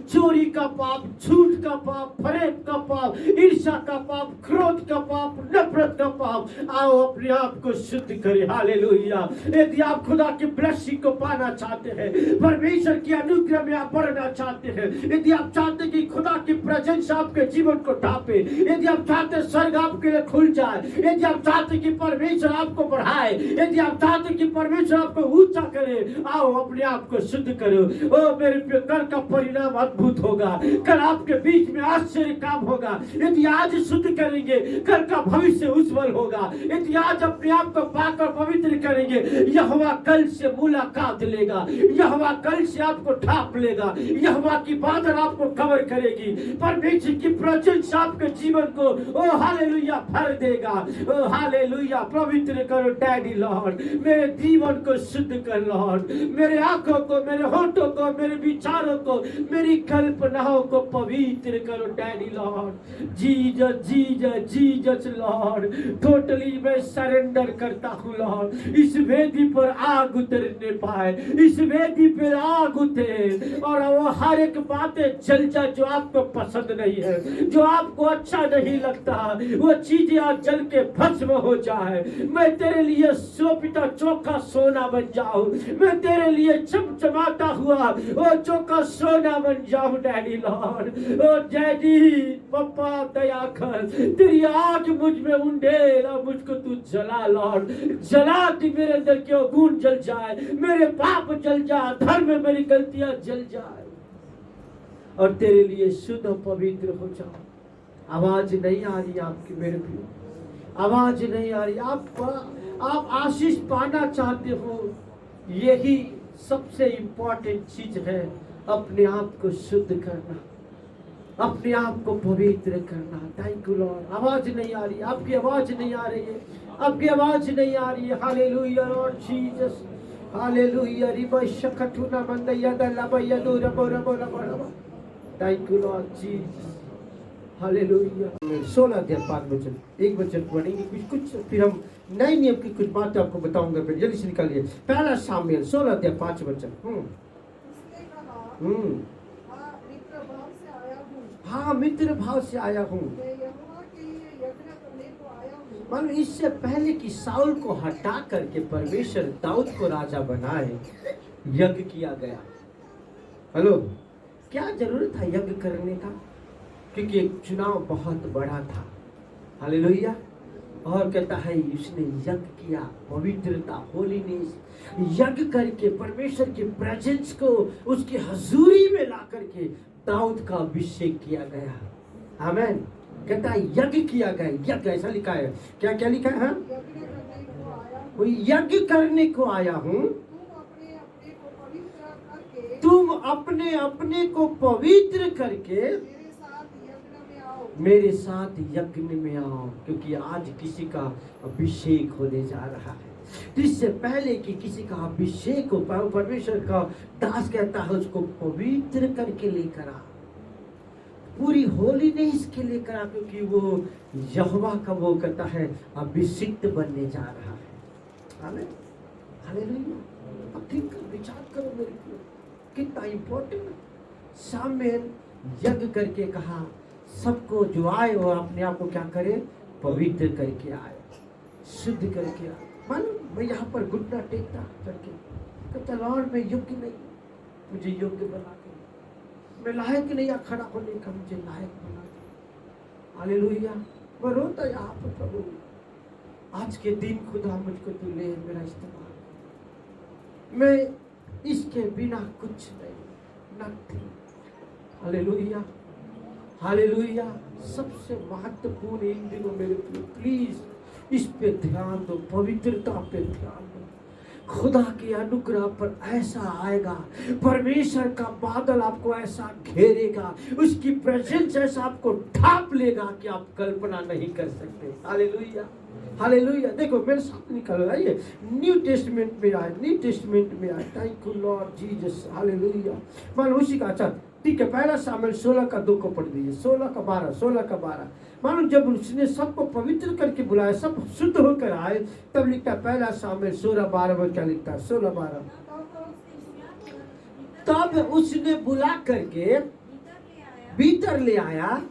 चोरी का पाप, झूठ का पाप, फरेब का पाप, ईर्ष्या का पाप, क्रोध का पाप, नफरत का पाप, आओ अपने आप को शुद्ध करें। हालेलुया। यदि आप खुदा की ब्लेसिंग को पाना चाहते हैं, परमेश्वर की अनुग्रह में आप बढ़ना चाहते हैं, यदि आप चाहते हैं कि खुदा की प्रेजेंस आपके जीवन को ढापे, यदि आप चाहते हैं स्वर्ग आपके लिए खुल जाए, यदि आप चाहते हैं कि परमेश्वर आपको बढ़ाए, यदि आप चाहते हैं कि परमेश्वर आपको ऊंचा करे, आओ अपने आप को शुद्ध करो। ओ मेरे प्रिय, कल का परिणाम अद्भुत होगा, कल आपके बीच में आश्चर्य काम होगा। यदि आज शुद्ध करेंगे, कल का भविष्य उज्जवल होगा। यदि आज अपने आप को पाकर पवित्र करेंगे, यहोवा कल से मुलाकात लेगा, यहोवा कल से आपको ढांप लेगा, यहोवा की बादल आपको कवर करेगी, परमेश्वर की प्रेजेंस आपके जीवन को ओ हालेलुया भर देगा। ओ हालेलुया। पवित्र करो डैडी लॉर्ड, मेरे जीवन को शुद्ध कर लॉर्ड, मेरे आंखों को, मेरे होठों को, मेरे विचारों को, मेरी कल्पनाओं को पवित्र करो daddy Lord. Jesus Jesus Jesus Lord, totally मैं सरेंडर करता हूँ लॉर्ड। इस वेदी पर आग उतरने पाए, इस वेदी पर आग उतरे और वो हर एक बातें जल जाए जो आपको पसंद नहीं है, जो आपको अच्छा नहीं लगता, वो चीजें आज जल के भस्म हो जाए। मैं तेरे लिए सोपिता चौका सोना बन जाऊं, मैं तेरे लिए चमचमाता हुआ वो चौका सोना बन जाऊं डैडी लॉर्ड। ओ डैडी पप्पा दया कर, तेरी आग मुझ में उंडेल और मुझको तू जला लॉर्ड, जला कि मेरे अंदर के गुण जल जाए, मेरे पाप जल जाए, धर्म में मेरी गलतियां जल जाए और तेरे लिए शुद्ध और पवित्र हो जाओ। आवाज नहीं आ रही आपकी मेरे भी, आवाज नहीं आ रही। आप आशीष पाना चाहते हो, यही सबसे इंपॉर्टेंट चीज है, अपने आप को शुद्ध करना, अपने आप को पवित्र करना। Thank you Lord. आवाज नहीं आ रही, आपकी आवाज नहीं आ रही है, आपकी आवाज नहीं आ रही है। Hallelujah lord Jesus, hallelujah. रिबा शकटुना मंदया दलबया दूर बोरा बोरा बोरा। Thank you lord Jesus, hallelujah. 16 अध्याय 5 वचन, एक वचन पढ़ेंगे कुछ, फिर हम नए नियम की कुछ बातें आपको बताऊंगा। फिर जल्दी से निकालिए पहला शामिल 16 अध्याय 5 वचन। हाँ, मित्र भाव से आया हूँ। मानो इससे पहले कि साउल को हटा करके परमेश्वर दाऊद को राजा बनाए, यज्ञ किया गया। हेलो, क्या जरूरत था यज्ञ करने का? क्योंकि एक चुनाव बहुत बड़ा था। हालेलुया। और कहता है उसने यज्ञ किया, पवित्रता, होलीनेस, यज्ञ करके परमेश्वर के प्रेजेंस को उसकी हजूरी में ला करके दाऊद का अभिषेक किया गया। आमीन। कहता है यज्ञ किया गया, यज्ञ ऐसा लिखा है। क्या क्या लिखा है? वो यज्ञ करने को आया हूँ। तुम अपने अपने को पवित्र करके तुम अपने अपने को पवित्र करके मेरे साथ यज्ञ में आओ, क्योंकि आज किसी का अभिषेक होने जा रहा है। तो इससे पहले कि किसी का अभिषेक हो, परमेश्वर का दास कहता है उसको पवित्र करके लेकर आ, पूरी होलीनेस के लेकर आ, क्योंकि वो यहोवा का वो कहता है अभिषिक्त बनने जा रहा है। आमीन, हालेलुया। अब ठीक विचार करो मेरे को, कितना इंपॉर्टेंट। सामेल यज्ञ करके कहा सबको जो आए वो अपने आप को क्या करे, पवित्र करके आए, शुद्ध करके आए। मालूम मैं यहाँ पर घुटना टेकता करके कहता लॉर्ड मैं योग्य नहीं, मुझे योग्य बना के, मैं लायक नहीं या खड़ा होने का, मुझे लायक बना के। हालेलुया। मैं रोता यहाँ पर प्रभु आज के दिन खुदा मुझको तू ले, मेरा इस्तेमाल, मैं इसके बिना कुछ नहीं, नथिंग। Hallelujah, hallelujah. सबसे महत्वपूर्ण इन दिनों मेरे प्लीज इस पे ध्यान दो, पवित्रता पे ध्यान दो। खुदा के अनुग्रह पर ऐसा आएगा, परमेश्वर का बादल आपको ऐसा घेरेगा, उसकी प्रेजेंस ऐसा आपको ढांप लेगा कि आप कल्पना नहीं कर सकते। Hallelujah, hallelujah. देखो मेरे साथ निकल आइए, न्यू टेस्टमेंट में आए, न्यू टेस्टमेंट में आए। Thank you lord Jesus, hallelujah. मान उसी का, अच्छा ठीक है, पहला शामिल 16 का 2 को पढ़ दीजिए, 16 का 12, 16 का 12। मानो जब उसने सबको पवित्र करके बुलाया, सब शुद्ध होकर आए, तब लिखता है पहला शामिल 16:12 में क्या लिखता है, 16:12। तब उसने बुला करके भीतर ले आया,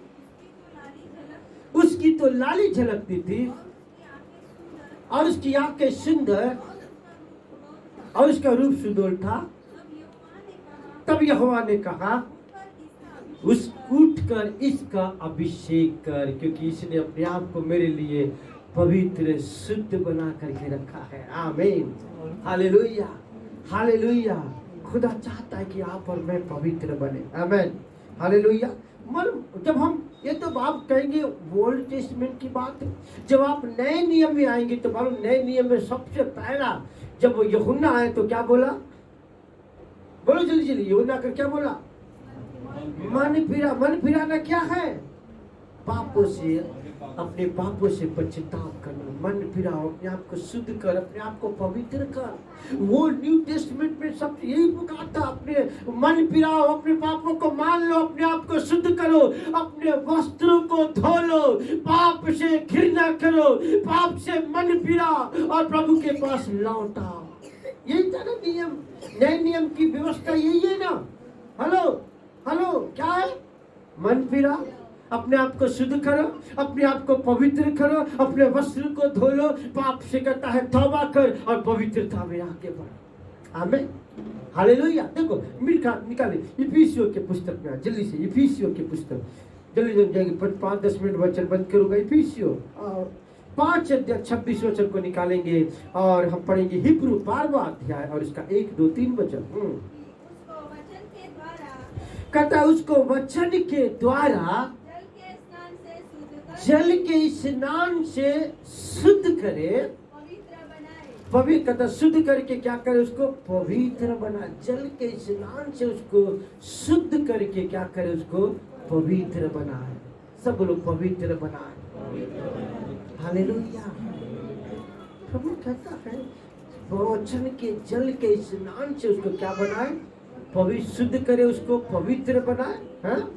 उसकी तो लाली झलकती थी और उसकी आंखें सुंदर और उसका रूप सुडौल था। तब यहोवा ने कहा उस उठ कर इसका अभिषेक कर, क्योंकि इसने अपने आप को मेरे लिए पवित्र शुद्ध बना करके रखा है। आमीन, हालेलुया, हालेलुया। खुदा चाहता है कि आप और मैं पवित्र बने। आमीन, हालेलुया। जब हम ये तो आप कहेंगे ओल्ड टेस्टमेंट की बात है, जब आप नए नियम में आएंगे तो मालूम नए नियम में सबसे पहला जब वो यूहन्ना आए तो क्या बोला, बोलो जल्दी जल्दी, यूहन्ना कर क्या बोला, मन फिरा। मन फिराना क्या है, पापों से, अपने पापों से पश्चाताप करना। मन फिराओ, अपने आप को शुद्ध कर, अपने आप को पवित्र कर। वो न्यू टेस्टमेंट में सब यही पुकारता, अपने मन फिराओ, अपने पापों को मान लो, अपने आप को शुद्ध करो, अपने वस्त्रों को धो लो, पाप से घृणा करो, पाप से मन फिरा और प्रभु के पास लौटाओ। यही था ना नियम, नए नियम की व्यवस्था यही है ना। हेलो हेलो, क्या है, मन फिरा, अपने आप को शुद्ध करो, अपने आप को पवित्र करो, अपने वस्त्र को धो लो, पाप से कहता है तौबा कर और पवित्रता में आगे बढ़। आमीन, हालेलुया। देखो निकाले इफिसियों के पुस्तक में, जल्दी से इफिसियों की पुस्तक, जल्दी जाएंगे 5-10 मिनट वचन बंद करूंगा। इफिसियों 5:26 वचन को निकालेंगे और हम पढ़ेंगे हिब्रू 12वां अध्याय और इसका 1, 2, 3 वचन। कहता है उसको वचन के द्वारा जल के स्नान से शुद्ध करे, पवित्र कहता शुद्ध करके क्या करे, उसको पवित्र बना। जल के स्नान से उसको शुद्ध करके क्या करे, उसको पवित्र बनाए। सब लोग पवित्र बनाए। हालेलुया। प्रभु कहता है वचन के जल के स्नान से उसको क्या बनाए, पवित्र, शुद्ध करे, उसको पवित्र बनाए। हाँ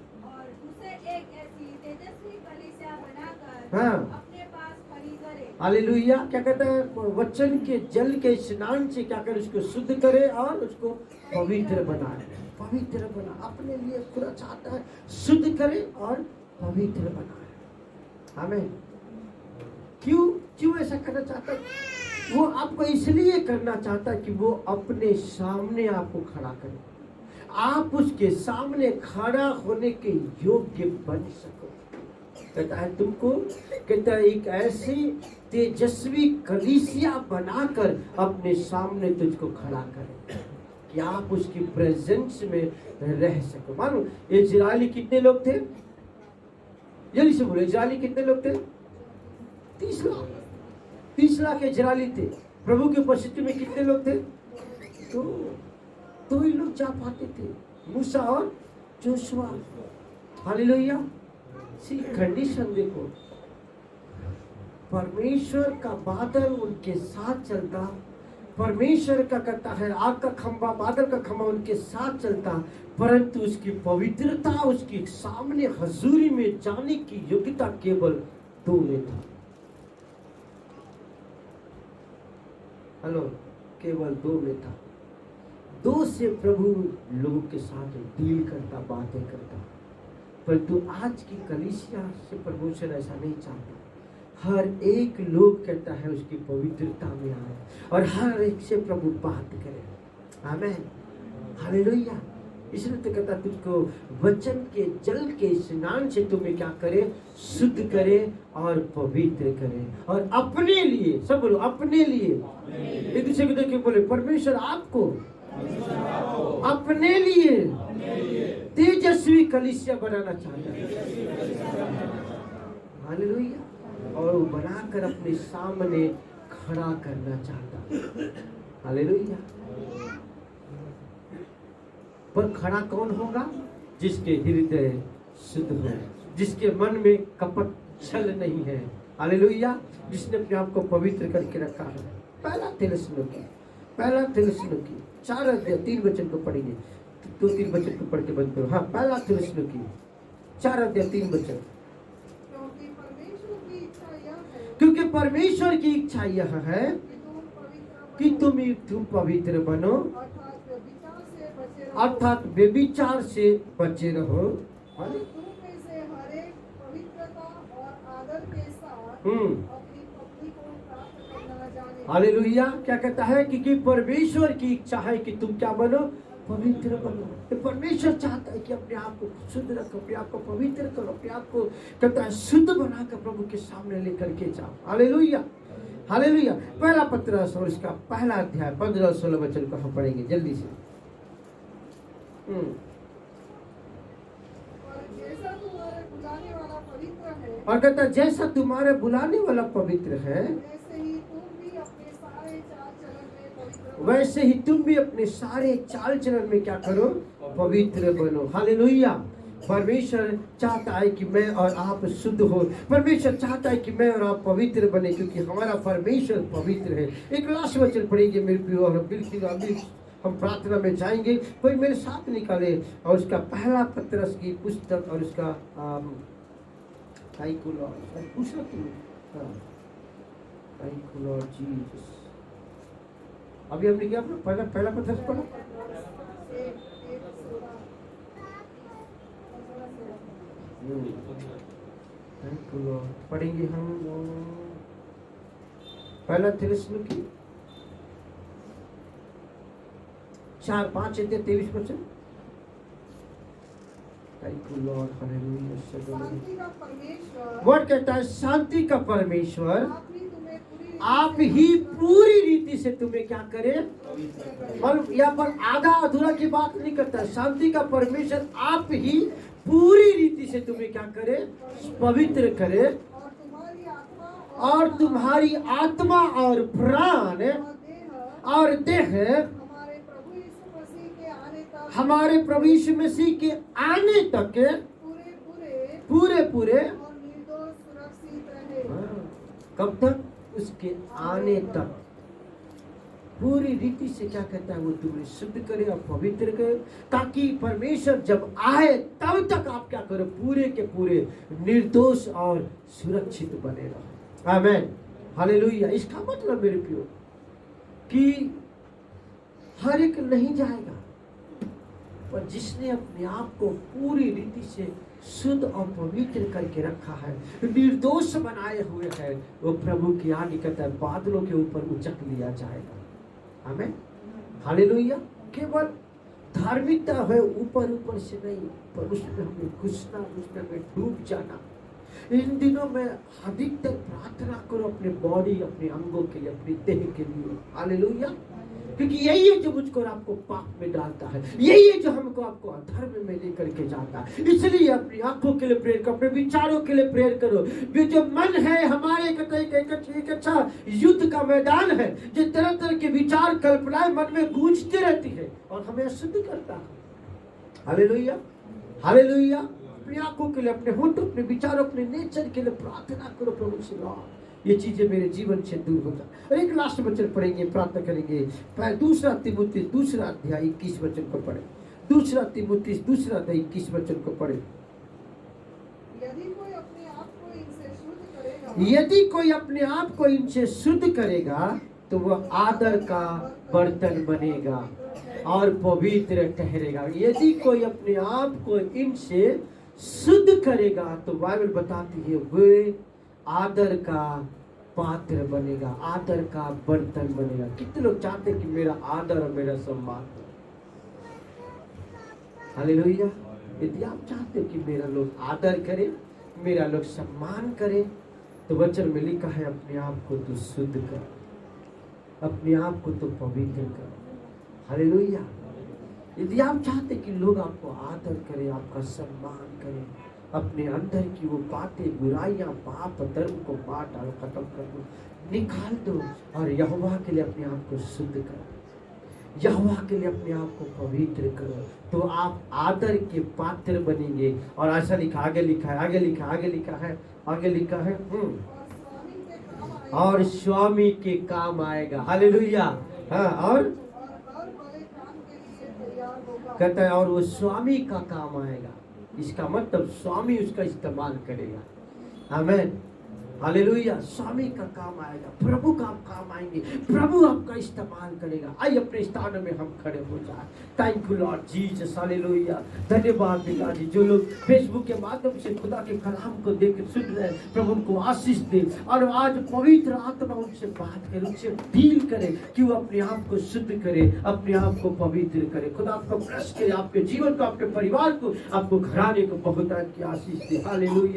हाँ, हालेलुया। क्या कहता है, वचन के जल के स्नान से क्या करे, उसको शुद्ध करे और उसको पवित्र बनाए। पवित्र बना, अपने लिए खुदा चाहता है शुद्ध करे और पवित्र बनाए। हमें क्यों ऐसा करना चाहता है, वो आपको इसलिए करना चाहता है कि वो अपने सामने आपको खड़ा करे, आप उसके सामने खड़ा होने के योग्य बन सको। कहता है तुमको, कहता है एक ऐसी तेजस्वी कलीसिया बनाकर अपने सामने तुझको खड़ा करे कि आप उसकी प्रेजेंस में रह सको। मानो इजरायली कितने लोग थे, जल्दी से बोलो, इजरायली कितने लोग थे, 30 लाख इजरायली थे। प्रभु की उपस्थिति में कितने लोग थे? दो ही लोग जा पाते थे, मूसा और जोशुआ। हालेलुया। सी कंडीशन देखो, परमेश्वर का बादल उनके साथ चलता, परमेश्वर का कहता है आग का खंभा, बादल का खंभा उनके साथ चलता, परंतु उसकी पवित्रता, उसकी सामने हजूरी में जाने की योग्यता केवल 2 में था। हेलो, केवल 2 में था। 2 से प्रभु लोगों के साथ डील करता, बातें करता। परंतु आज की कलीसिया से परमेश्वर ऐसा नहीं चाहता। हर एक लोग कहता है उसकी पवित्रता में आए और हर एक से प्रभु बात करे। आमीन, हालेलुया। इसलिए तो कहता तुझको वचन के जल के स्नान से तुम्हें क्या करे? शुद्ध करे और पवित्र करे, और अपने लिए, सब बोलो अपने लिए। एक दूसरे को देख के बोले, परमेश्वर आपको अपने लिए तेजस्वी कलीसिया बनाना चाहता है। हालेलुया। और वो बनाकर अपने सामने खड़ा करना चाहता। हालेलुया। पर खड़ा कौन होगा? जिसके हृदय शुद्ध हो, जिसके मन में कपट छल नहीं है। हालेलुया। जिसने अपने आप को पवित्र करके रखा है। पहला थिस्सलुनीकी 4 अध्याय 3 वचन को पढ़ेंगे। 2-3 वचन को पढ़ के बंद करो। हाँ, पहला थिस्सलुनीकी 4 अध्याय 3 वचन। क्योंकि परमेश्वर की इच्छा यह है कि तुम पवित्र बनो, अर्थात व्यभिचार से बचे रहो। हालेलुया। क्या कहता है कि परमेश्वर की इच्छा है कि तुम क्या बनो? पवित्र बनो। तो परमेश्वर चाहता है कि अपने आप को शुद्ध रखो, अपने आप को पवित्र करो, अपने आप को कहता है शुद्ध बनाकर प्रभु के सामने लेकर के जाओ। Hallelujah, hallelujah. पहला पत्रस और इसका पहला अध्याय 15 और 16 वचन को हम पढ़ेंगे जल्दी से। और कहता है जैसा तुम्हारे बुलाने वाला पवित्र है, वैसे ही तुम भी अपने सारे चाल चलन में क्या करो? पवित्र बनो। हालेलुया। परमेश्वर चाहता है कि मैं और आप शुद्ध हो। परमेश्वर चाहता है कि मैं और आप पवित्र बने, क्योंकि हमारा परमेश्वर पवित्र है। एक लास्ट वचन पढ़ेंगे मेरे प्रिय, और बिल्कुल अभी हम प्रार्थना में जाएंगे। कोई मेरे साथ निकाले और उसका पहला पत्रस की पुस्तक और उसका अभी हमने क्या पहला पत्रस पढ़ा? पढ़ेंगे हम पहला थिस्सलुनीकी 4-5 अध्याय 23 वचन। वर्ड कहता है शांति का परमेश्वर आप ही पूरी रीति से तुम्हें क्या करे? मतलब यहाँ पर आधा अधूरा की बात नहीं करता। शांति का परमेश्वर आप ही पूरी रीति से तुम्हें क्या करे? पवित्र करे, और तुम्हारी आत्मा और प्राण और देह हमारे प्रभु यीशु मसीह के आने तक पूरे कब तक? उसके आने तक पूरी रीति से क्या कहता है? वो तुम्हें शुद्ध करे और पवित्र करे, ताकि परमेश्वर जब आए तब तक आप क्या करो? पूरे के पूरे निर्दोष और सुरक्षित बने रहो। आमीन, हालेलुया। इसका मतलब मेरे प्रियो कि हर एक नहीं जाएगा, पर जिसने अपने आप को पूरी रीति से शुद्ध और पवित्र करके रखा है, निर्दोष बनाए हुए है, वो प्रभु की आगे कहता है बादलों के ऊपर उचक लिया जाएगा। आमीन, हालेलुया। केवल धार्मिकता है ऊपर ऊपर से नहीं, पर उसमें हमें घुसना, उसमें हमें डूब जाना। इन दिनों में अधिकतर प्रार्थना करो अपने बॉडी, अपने अंगों के लिए, अपने देह के लिए। हालेलुया। क्योंकि यही है जो मुझको और आपको पाप में डालता है, यही है जो हमको आपको अधर्म में लेकर के जाता है। इसलिए अपनी आंखों के लिए प्रेयर करो, अपने विचारों के लिए प्रेयर करो। ये जो मन है हमारे एक अच्छा युद्ध का मैदान है, जो तरह तरह के विचार कल्पनाएं मन में गूंजती रहती है और हमें अशुद्ध करता है। Hallelujah, hallelujah. अपनी आंखों के लिए, अपने होठों, अपने विचारों, अपने नेचर के लिए प्रार्थना करो प्रभु से, लॉर्ड ये चीजें मेरे जीवन से दूर हो जाए। और एक लास्ट वचन पढ़ेंगे, प्रार्थना करेंगे। दूसरा तीमुथियुस दूसरा अध्याय 21 वचन को पढ़े। दूसरा तीमुथियुस दूसरा अध्याय 21 वचन को पढ़े। यदि कोई अपने आप को इनसे शुद्ध करेगा, यदि कोई अपने आप को इनसे शुद्ध करेगा तो वह आदर का बर्तन बनेगा और पवित्र ठहरेगा। यदि कोई अपने आप को इनसे शुद्ध करेगा तो बाइबल बताती है वे आदर का पात्र बनेगा, आदर का बर्तन बनेगा। कितने लोग चाहते हैं कि मेरा आदर और मेरा सम्मान हो? हालेलुया। यदि आप चाहते हो कि मेरा लोग आदर करे, मेरा लोग सम्मान करे, तो वचन में लिखा है अपने आप को तो शुद्ध कर, अपने आप को तो पवित्र कर। हालेलुया। यदि आप चाहते कि लोग आपको आदर करें, आपका सम्मान करें, अपने अंदर की वो बातें, बुराइयां, पाप, धर्म को मार डालो, खत्म कर दो, निकाल दो और यहोवा के लिए अपने आप को शुद्ध करो, यहोवा के लिए अपने आप को पवित्र करो, तो आप आदर के पात्र बनेंगे। और ऐसा लिखा, आगे लिखा है, आगे लिखा, आगे लिखा है, आगे लिखा है और स्वामी के काम आएगा। हालेलुया। हाँ, और हर भले काम के लिए तैयार होगा। कहता है और वो स्वामी का काम आएगा। इसका मतलब स्वामी उसका इस्तेमाल करेगा। आमीन, हालेलुया। स्वामी का काम आएगा, प्रभु का काम आएंगे, प्रभु आपका इस्तेमाल करेगा। आइए अपने स्थान में हम खड़े हो जाए। Thank you lord Jesus, hallelujah. धन्यवाद पिता जी। जो लोग फेसबुक के माध्यम से खुदा के कलाम को देख सुन रहे हैं, प्रभु उनको आशीष दे और आज पवित्र आत्मा उनसे बात करे, उनसे डील करे कि वो अपने आप को शुद्ध करे, अपने आप को पवित्र करे। खुदा आपको ब्लेस करे, आपके जीवन को, आपके परिवार को, आपको घराने को बहुत की आशीष दे। हालेलुया।